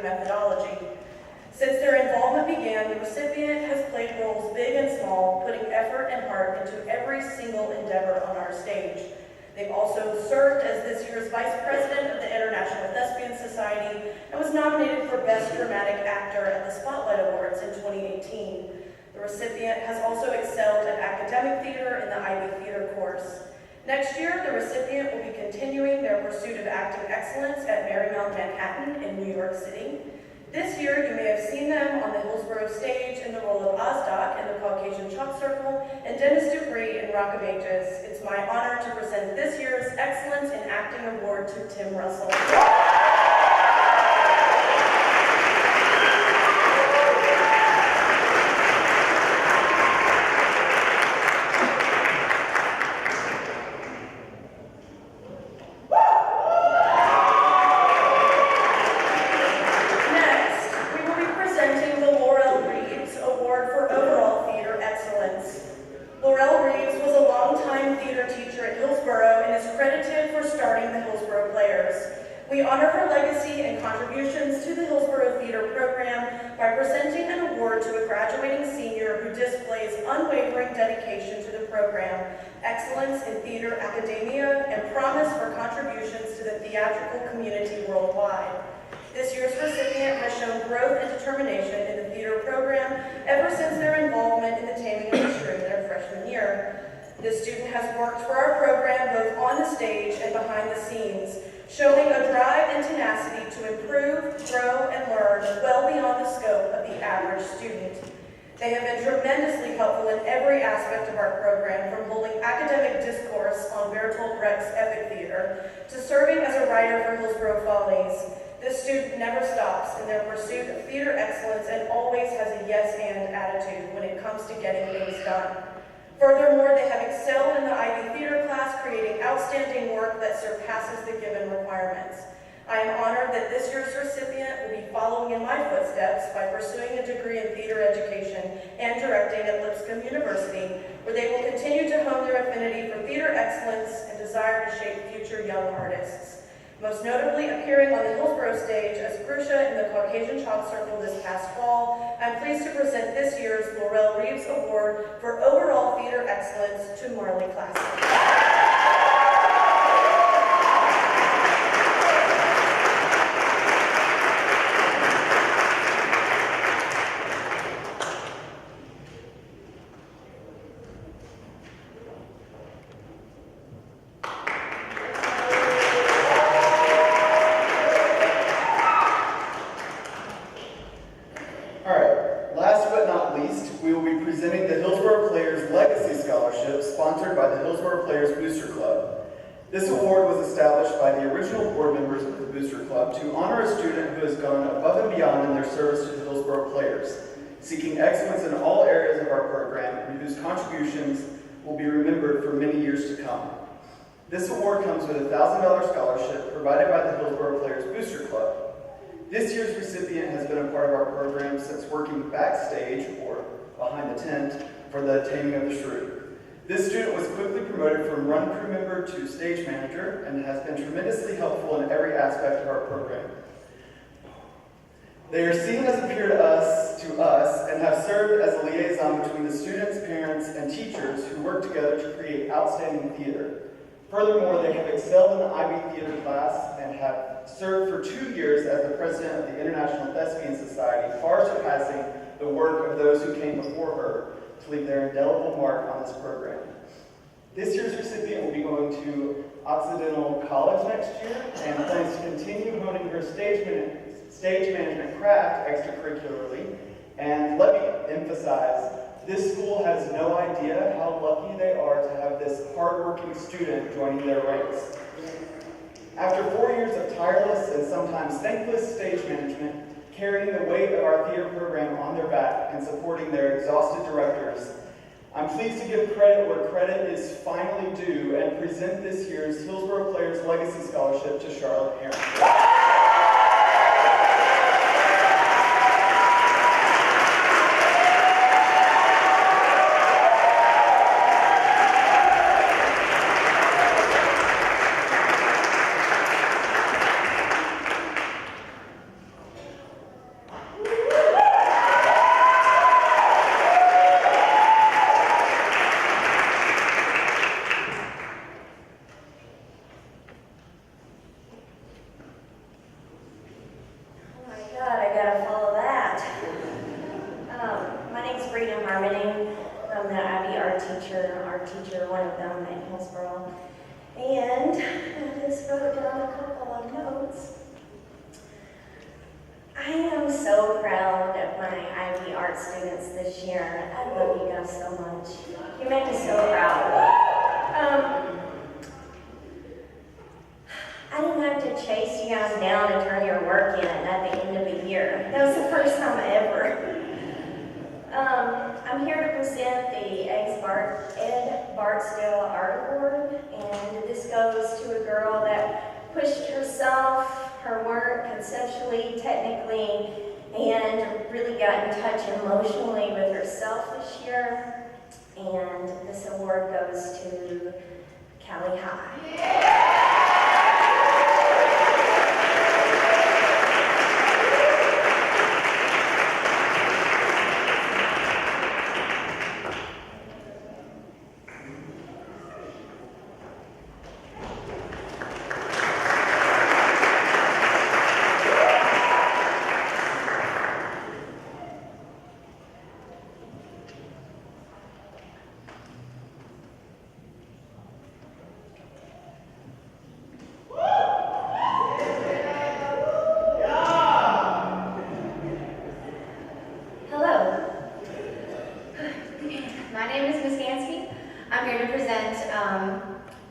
Methodology. Since their involvement began, the recipient has played roles big and small, putting effort and heart into every single endeavor on our stage. They've also served as this year's Vice President of the International Thespian Society and was nominated for Best Dramatic Actor at the Spotlight Awards in 2018. The recipient has also excelled at academic theater in the IB Theater course. Next year, the recipient will be continuing their pursuit of acting excellence at Marymount Manhattan in New York City. This year, you may have seen them on the Hillsborough stage in the role of Ozdoc in the Caucasian Chalk Circle and Dennis Dupree in Rock of Ages. It's my honor to present this year's Excellence in Acting Award to Tim Russell. We honor her legacy and contributions to the Hillsborough Theater program by presenting an award to a graduating senior who displays unwavering dedication to the program, excellence in theater academia, and promise for contributions to the theatrical community worldwide. This year's recipient has shown growth and determination in the theater program ever since their involvement in the Taming of the Shrew their freshman year. This student has worked for our program both on the stage and behind the scenes, showing a drive and tenacity to improve, grow, and learn well beyond the scope of the average student. They have been tremendously helpful in every aspect of our program, from holding academic discourse on Bertolt Brecht's Epic Theater to serving as a writer for Hillsborough Follies. This student never stops in their pursuit of theater excellence and always has a yes-and attitude when it comes to getting things done. Furthermore, they have excelled in the IB theater class, creating outstanding work that surpasses the given requirements. I am honored that this year's recipient will be following in my footsteps by pursuing a degree in theater education and directing at Lipscomb University, where they will continue to hone their affinity for theater excellence and desire to shape future young artists. Most notably appearing on the Hillsborough stage as Grusha in the Caucasian Chalk Circle this past fall, I'm pleased to present this year's Laurel Reeves Award for Overall Theater Excellence to Marley Classic. This award was established by the original board members of the Booster Club to honor a student who has gone above and beyond in their service to the Hillsborough Players, seeking excellence in all areas of our program and whose contributions will be remembered for many years to come. This award comes with a $1,000 scholarship provided by the Hillsborough Players Booster Club. This year's recipient has been a part of our program since working backstage, or behind the tent, for the Taming of the Shrew. This student was quickly promoted from run crew member to stage manager and has been tremendously helpful in every aspect of our program. They are seen as a peer to us and have served as a liaison between the students, parents, and teachers who work together to create outstanding theater. Furthermore, they have excelled in the IB theater class and have served for 2 years as the president of the International Thespian Society, far surpassing the work of those who came before her to leave their indelible mark on this program. This year's recipient will be going to Occidental College next year and plans to continue honing her stage management craft extracurricularly. And let me emphasize, this school has no idea how lucky they are to have this hardworking student joining their ranks. After 4 years of tireless and sometimes thankless stage management, carrying the weight of our theater program on their back and supporting their exhausted directors, I'm pleased to give credit where credit is finally due and present this year's Hillsborough Players Legacy Scholarship to Charlotte Heron. And I just wrote down a couple of notes. I am so proud of my IB art students this year. I love you guys so much. You make me so proud. I didn't have to chase you guys down and turn your work in at the end of the year. That was the first time ever. I'm here to present the Ed Bartsdale Art Award, and this goes to a girl that pushed herself, her work, conceptually, technically, and really got in touch emotionally with herself this year. And this award goes to Callie High.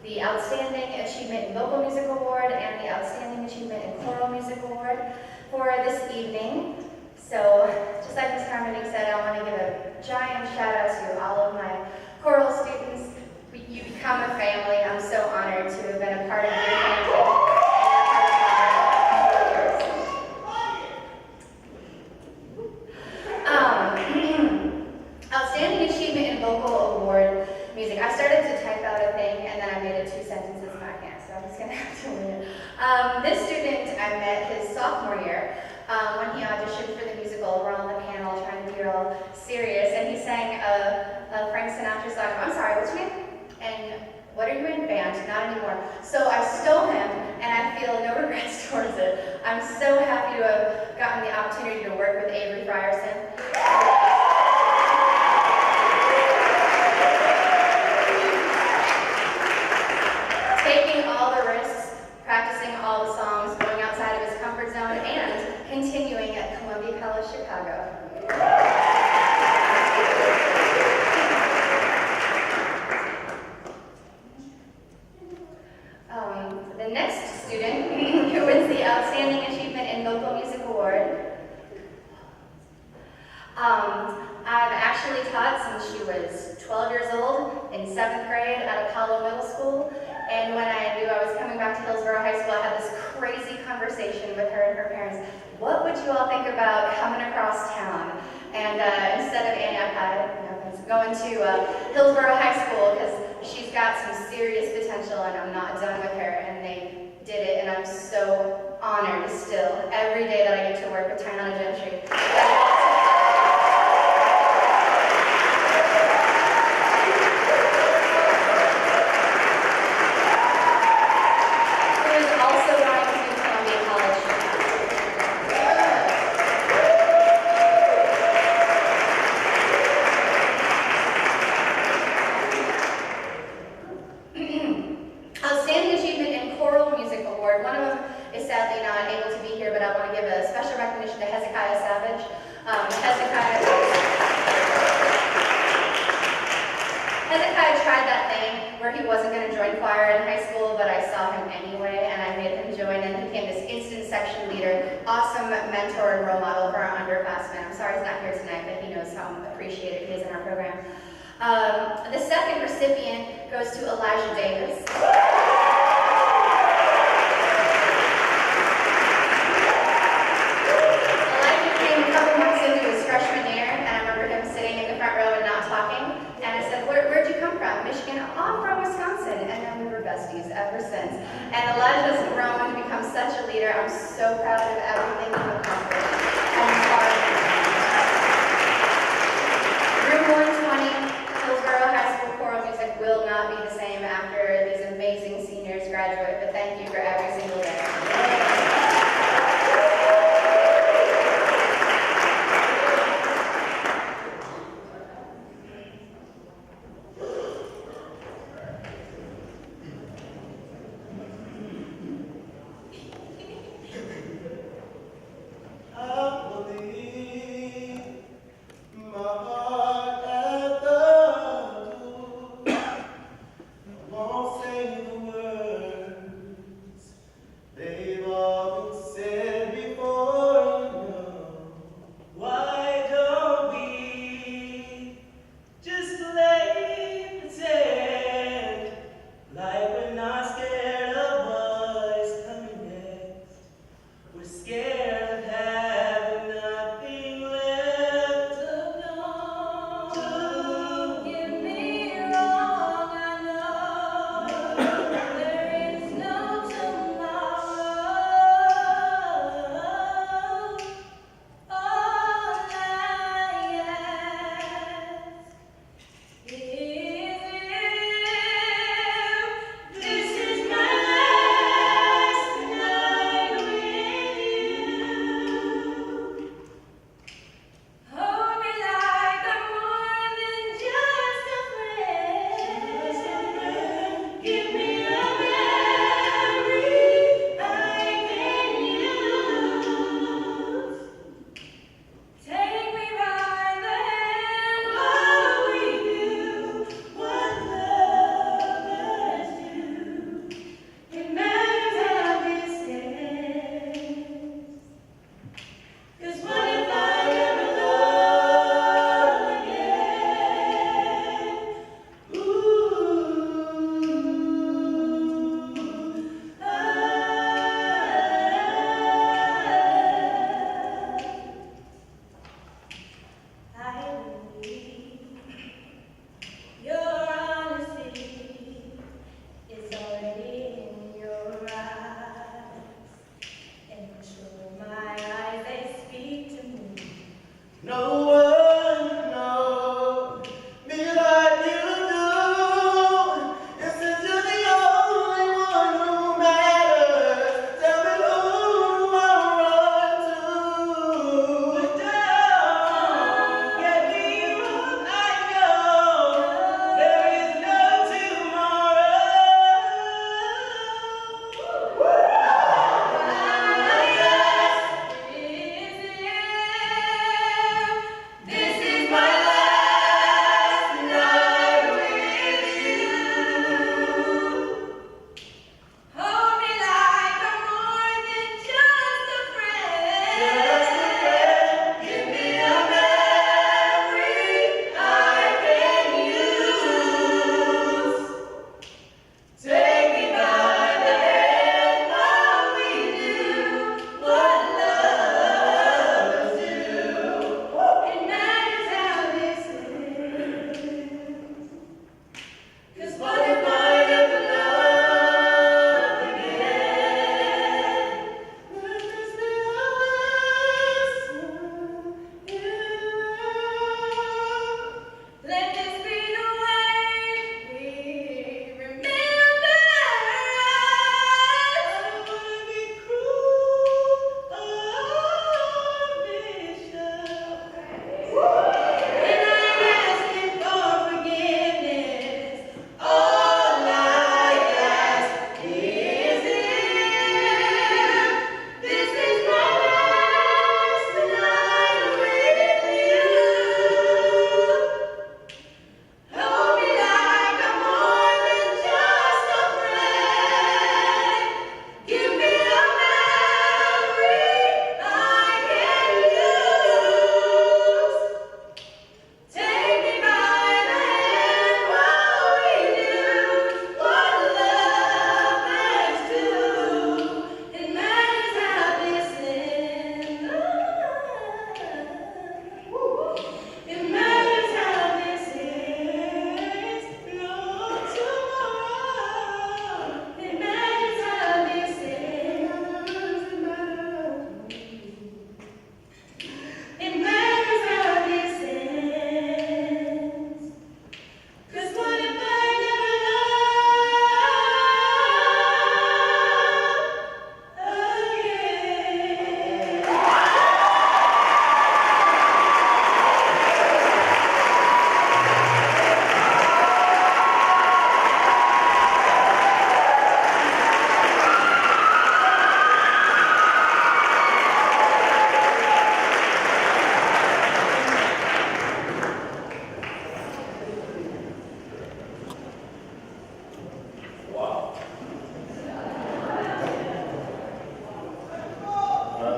The Outstanding Achievement in Vocal Music Award and the Outstanding Achievement in Choral Music Award for this evening. So, just like Ms. Harmony said, I want to give a giant shout out to all of my choral students. You become a family. I'm so honored to have been a part of your family. Outstanding Achievement in Vocal Award Music. I started to type out a thing and then I made it 2 sentences and I can't, so I'm just going to have to leave it. This student I met his sophomore year when he auditioned for the musical. We're on the panel trying to be real serious, and he sang a Frank Sinatra song. I'm sorry, what's your name? And what are you in? Band? Not anymore. So I stole him and I feel no regrets towards it. I'm so happy to have gotten the opportunity to work with Avery Frierson. Taking all the risks, practicing all the songs, going outside of his comfort zone, and continuing at Columbia College Chicago. The next student who wins the Outstanding Achievement in Vocal Music Award, I've actually taught since she was 12 years old in 7th grade at Apollo Middle School. And when I knew I was coming back to Hillsborough High School, I had this crazy conversation with her and her parents. What would you all think about coming across town? And instead of Annie, going to Hillsborough High School because she's got some serious potential and I'm not done with her. And they did it, and I'm so honored still every day that I get to work with Tynana Gentry. Hezekiah tried that thing where he wasn't going to join choir in high school, but I saw him anyway, and I made him join, and he became this instant section leader, awesome mentor and role model for our underclassmen. I'm sorry he's not here tonight, but he knows how appreciated he is in our program. The second recipient goes to Elijah Davis. Elijah came a couple months into his freshman year, and I remember him sitting in the front row and not talking. And I said, where'd you come from? Michigan? Oh, I'm from Wisconsin. And then we were besties ever since. And Elijah's grown to become such a leader. I'm so proud of everything you've accomplished. Room 120, Hillsborough High School choral music will not be the same after these amazing seniors graduate, but thank you for every single day.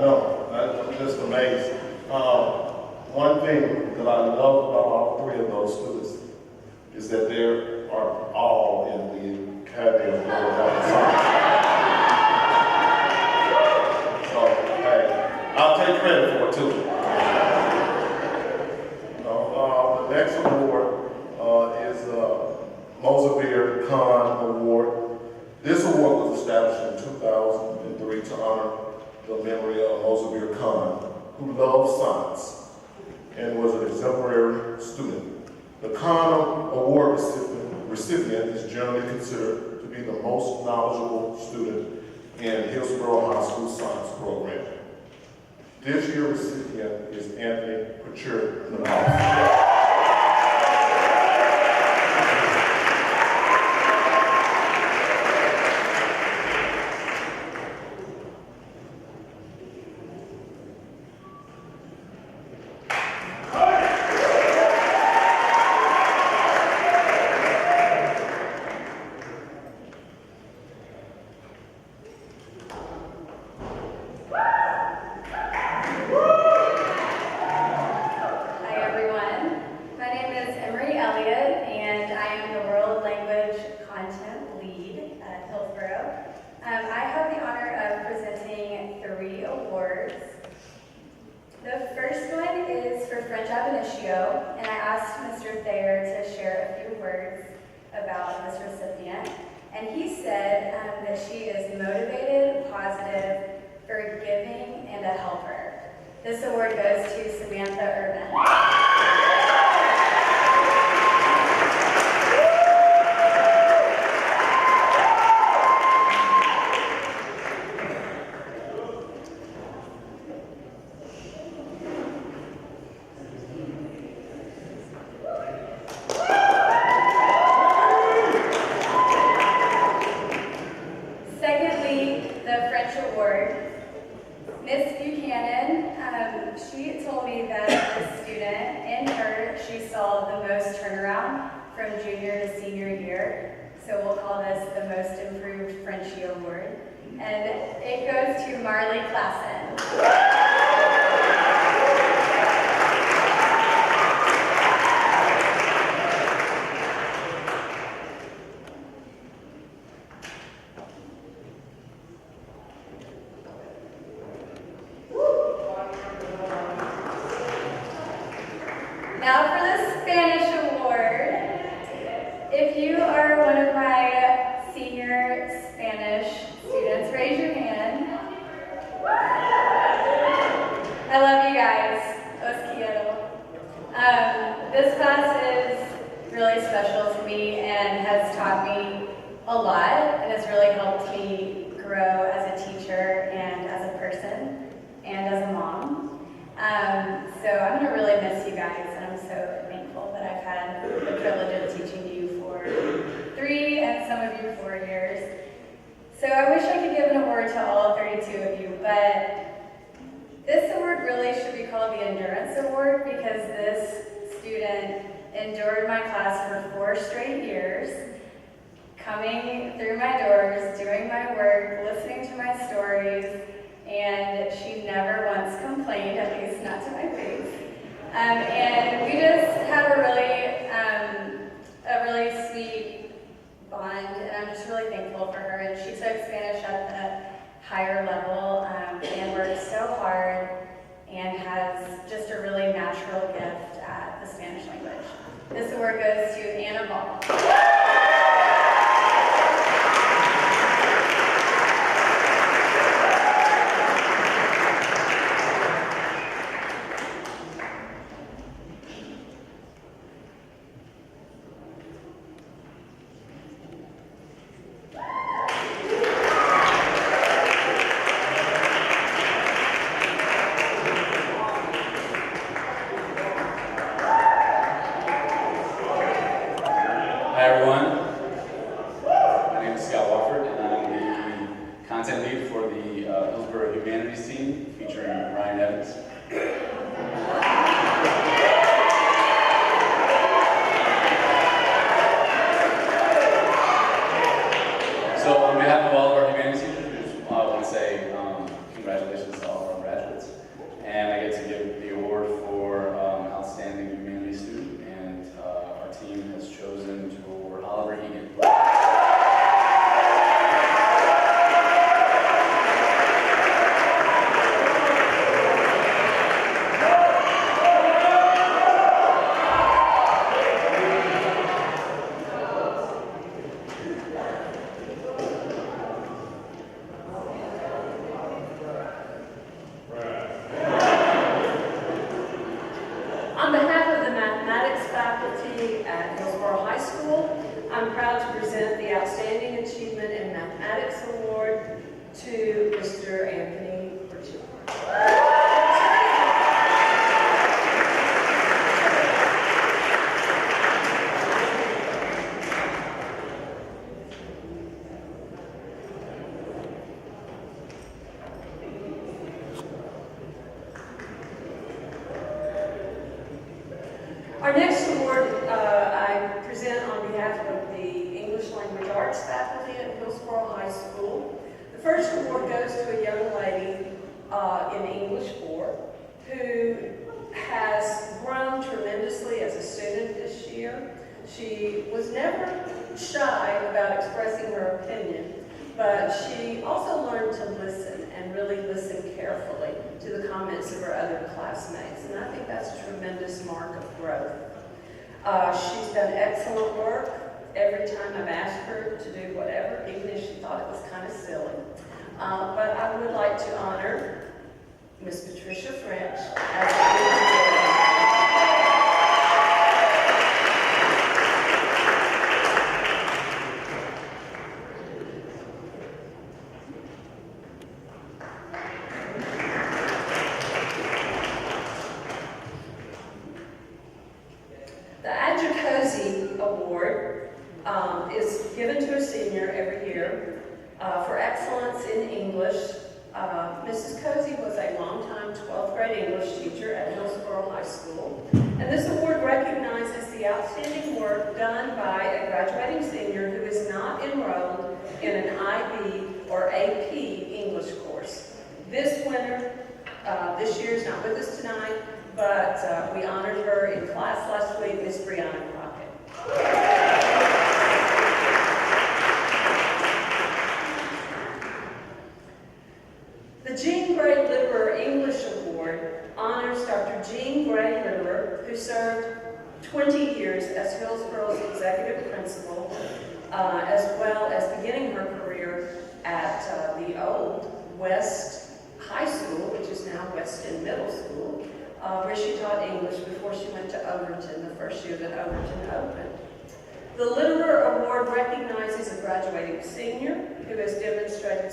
know, that's just amazing. One thing that I love about all three of those students is that they are all in the Academy of Global Health and Science. So, hey, I'll take credit for it too. The next award is the Mosevere Kahn Award. This award was established in 2003 to honor the memory of Mosevere Kahn, who loved science and was an exemplary student. The Kahn Award recipient is generally considered to be the most knowledgeable student in Hillsborough High School science program. This year's recipient is Anthony Pritchard. This award goes to Samantha Urban. Secondly, the French Award. Miss Buchanan, she told me that this student, in her, she saw the most turnaround from junior to senior year. So we'll call this the Most Improved Frenchie Award. And it goes to Marley Klassen. Now for the Spanish Award. If you are one of my senior Spanish students, raise your hand. I love you guys. Os quiero. This class is really special to me and has taught me a lot and has really helped me grow as a teacher and as a person and as a mom. So I'm going to really miss you guys, and I'm so thankful that I've had the privilege of teaching you for 3 and some of you 4 years. So I wish I could give an award to all 32 of you, but this award really should be called the Endurance Award because this student endured my class for 4 straight years, coming through my doors, doing my work, listening to my stories, and she never once complained, at least not to my face. And we just have a really sweet bond, and I'm just really thankful for her. And she took Spanish at the higher level and worked so hard and has just a really natural gift at the Spanish language. This award goes to Anna Ball. Hi everyone, my name is Scott Wofford and I'm the content lead for the Hillsborough Humanities team featuring Ryan Evans. So on behalf of all of our humanities teachers, we just want to say congratulations to all of our graduates. this award to Mr. Anthony Burchell. Our next award I present on behalf of the English Language Arts faculty at Hillsborough High School. The first award goes to a young lady in English 4 who has grown tremendously as a student this year. She was never shy about expressing her opinion, but she also learned to listen and really listen carefully to the comments of her other classmates, and I think that's a tremendous mark of growth. She's done excellent work every time I've asked her to do whatever, even if she thought it was kind of silly. But I would like to honor Miss Patricia French as the Award is given to a senior every year for excellence in English. Mrs. Cozy was a longtime 12th grade English teacher at Hillsborough High School, and this award recognizes the outstanding work done by a graduating senior who is not enrolled in an IB or AP English course. This winner this year is not with us tonight, but we honored her in class last week, Miss Brianna Crockett. The Jean Gray Litterer English Award honors Dr. Jean Gray Litterer, who served 20 years as Hillsborough's executive principal, as well as beginning her career at the old West High School, which is now Weston Middle School, where she taught English before she went to Overton, the first year that Overton opened. The Litterer Award recognizes a graduating senior who has demonstrated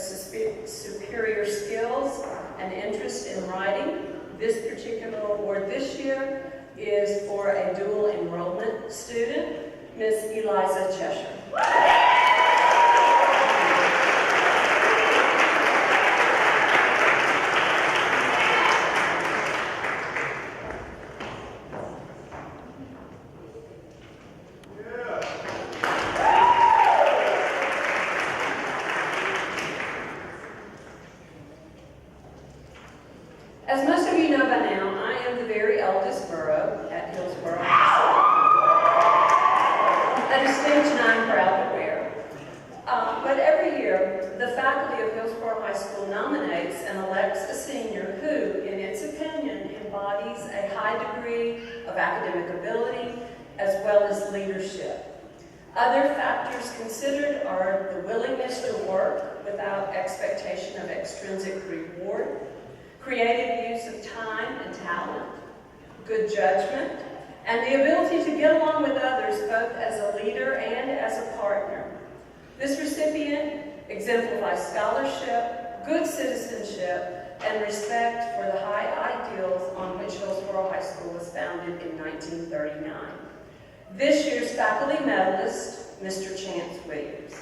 superior skills and interest in writing. This particular award this year is for a dual enrollment student, Miss Eliza Cheshire. As most of you know by now, I am the very eldest borough at Hillsborough High School. A distinction I'm proud to wear. But every year, the faculty of Hillsborough High School nominates and elects a senior who, in its opinion, embodies a high degree of academic ability as well as leadership. Other factors considered are the willingness to work without expectation of extrinsic reward, creative use of time and talent, good judgment, and the ability to get along with others both as a leader and as a partner. This recipient exemplifies scholarship, good citizenship, and respect for the high ideals on which Hillsborough High School was founded in 1939. This year's faculty medalist, Mr. Chance Williams.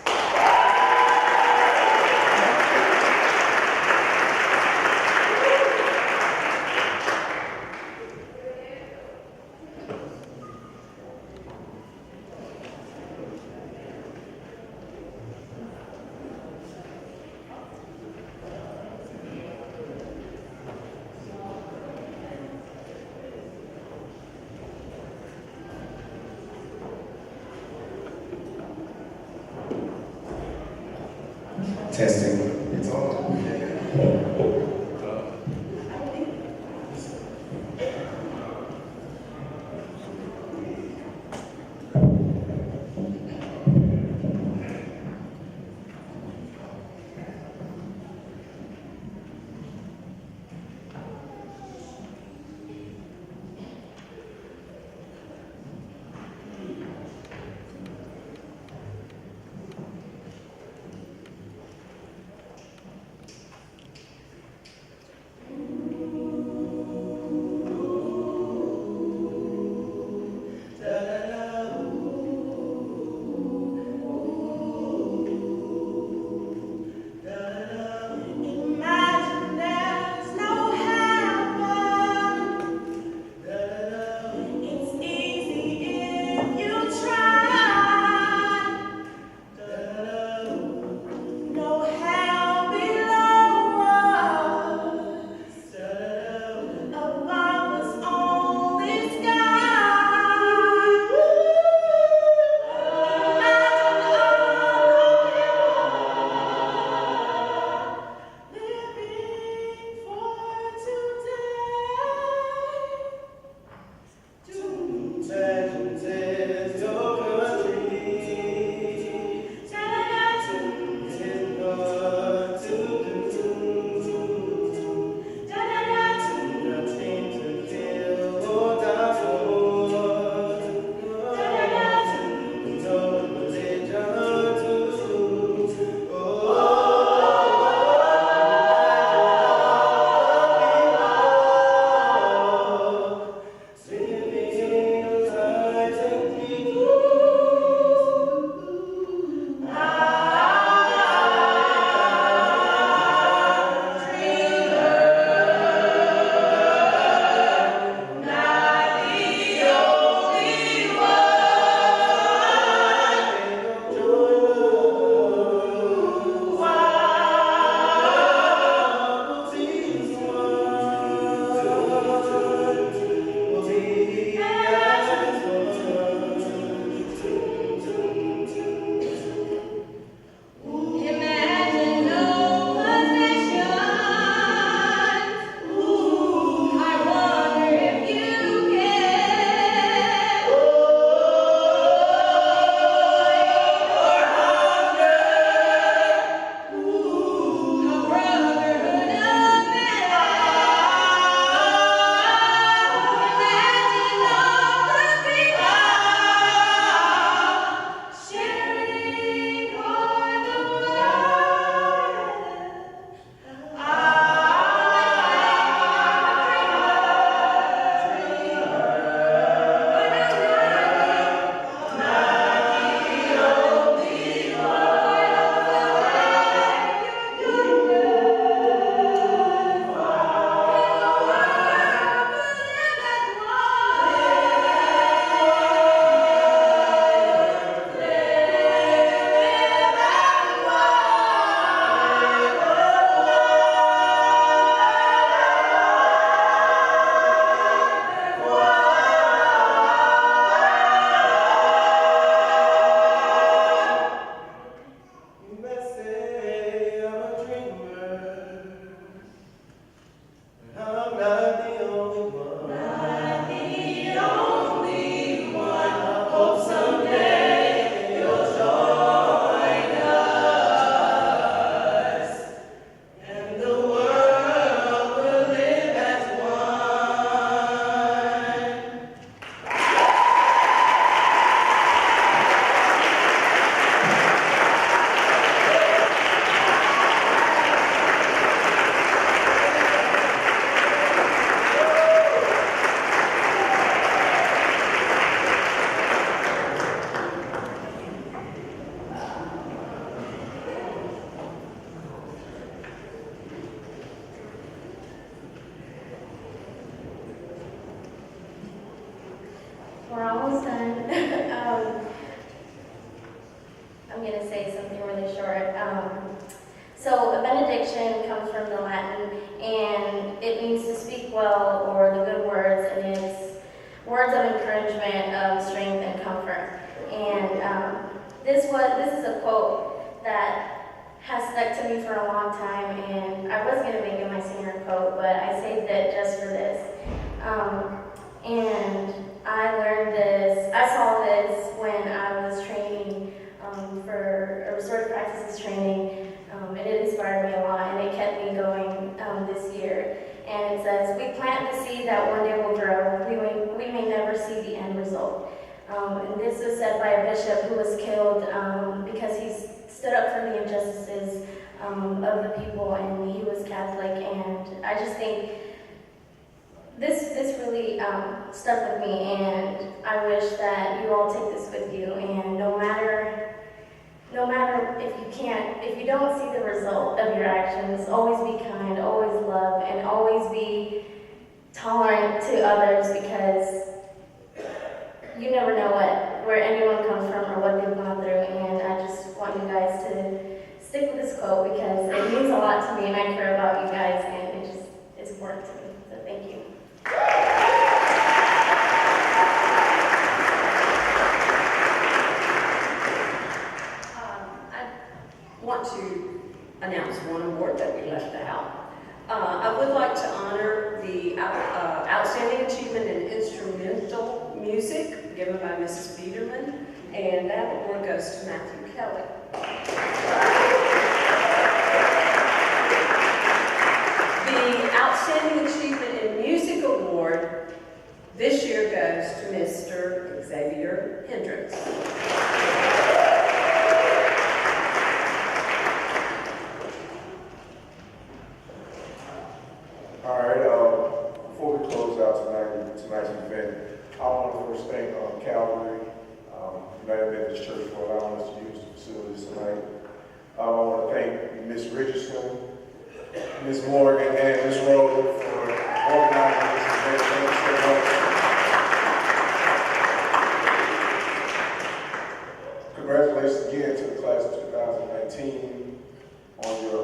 Testing, it's on. almost done. I'm going to say something really short. So a benediction comes from the Latin, and it means to speak well or the good words, and it's words of encouragement, of strength and comfort. And this is a quote that has stuck to me for a long time, and I was going to make it my senior quote, but I saved it just for this. And I learned this, I saw this when I was training for a restorative practices training, and it inspired me a lot, and it kept me going this year. And it says, we plant the seed that one day will grow. We may never see the end result. And this was said by a bishop who was killed because he stood up for the injustices of the people, and he was Catholic. And I just think this really stuck with me, and I wish that you all take this with you. And no matter if you don't see the result of your actions, always be kind, always love, and always be tolerant to others, because you never know where anyone comes from or what they've gone through. And I just want you guys to stick with this quote because it means a lot to me, and I care about you guys, and it's important to me. So thank you. I want to announce one award that we left out. I would like to honor the Outstanding Achievement in Instrumental Music given by Mrs. Biederman, and that award goes to Matthew Kelly. The Outstanding Achievement in Music Award this year goes to Mr. Xavier Hendricks. All right, before we close out tonight's event, I want to first thank Calvary United Methodist Church for allowing us to use the facilities tonight. I want to thank Ms. Richardson, Ms. Morgan, and Ms. Rhodes for organizing this event. Thank you so much. Congratulations again to the class of 2019 on your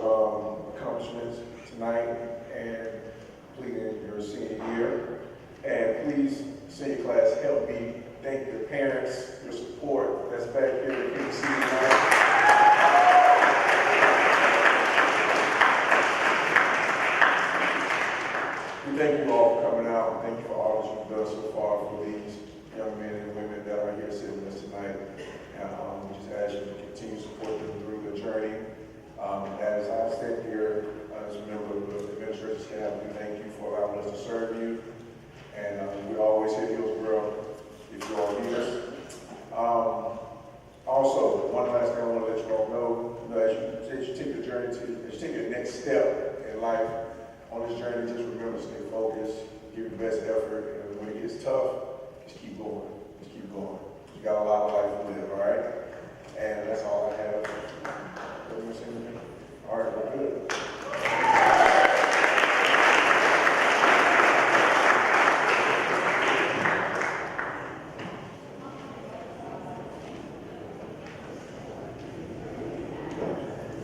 accomplishments tonight and completing your senior year. And please, senior class, help me thank your parents, your support that's back here at PCC tonight. We thank you all for coming out. Thank you for all that you've done so far for these young men and women that are here sitting with us tonight. And we just ask you to continue to support them through the journey. As I stand here as a member of the administration staff, we thank you for allowing us to serve you. And we're always here at Hillsborough if you all need us. Also, one last thing I want to let you all know, as you take the journey as you take your next step in life on this journey, just remember to stay focused, give your best effort, and when it gets tough, just keep going. Just keep going. You got a lot of life to live, all right? And that's all I have. All right, we're good.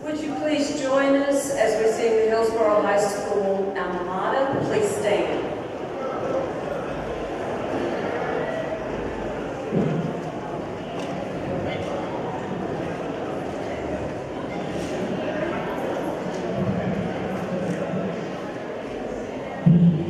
Would you please join us as we sing the Hillsborough High School alma mater? Please stand. Thank you.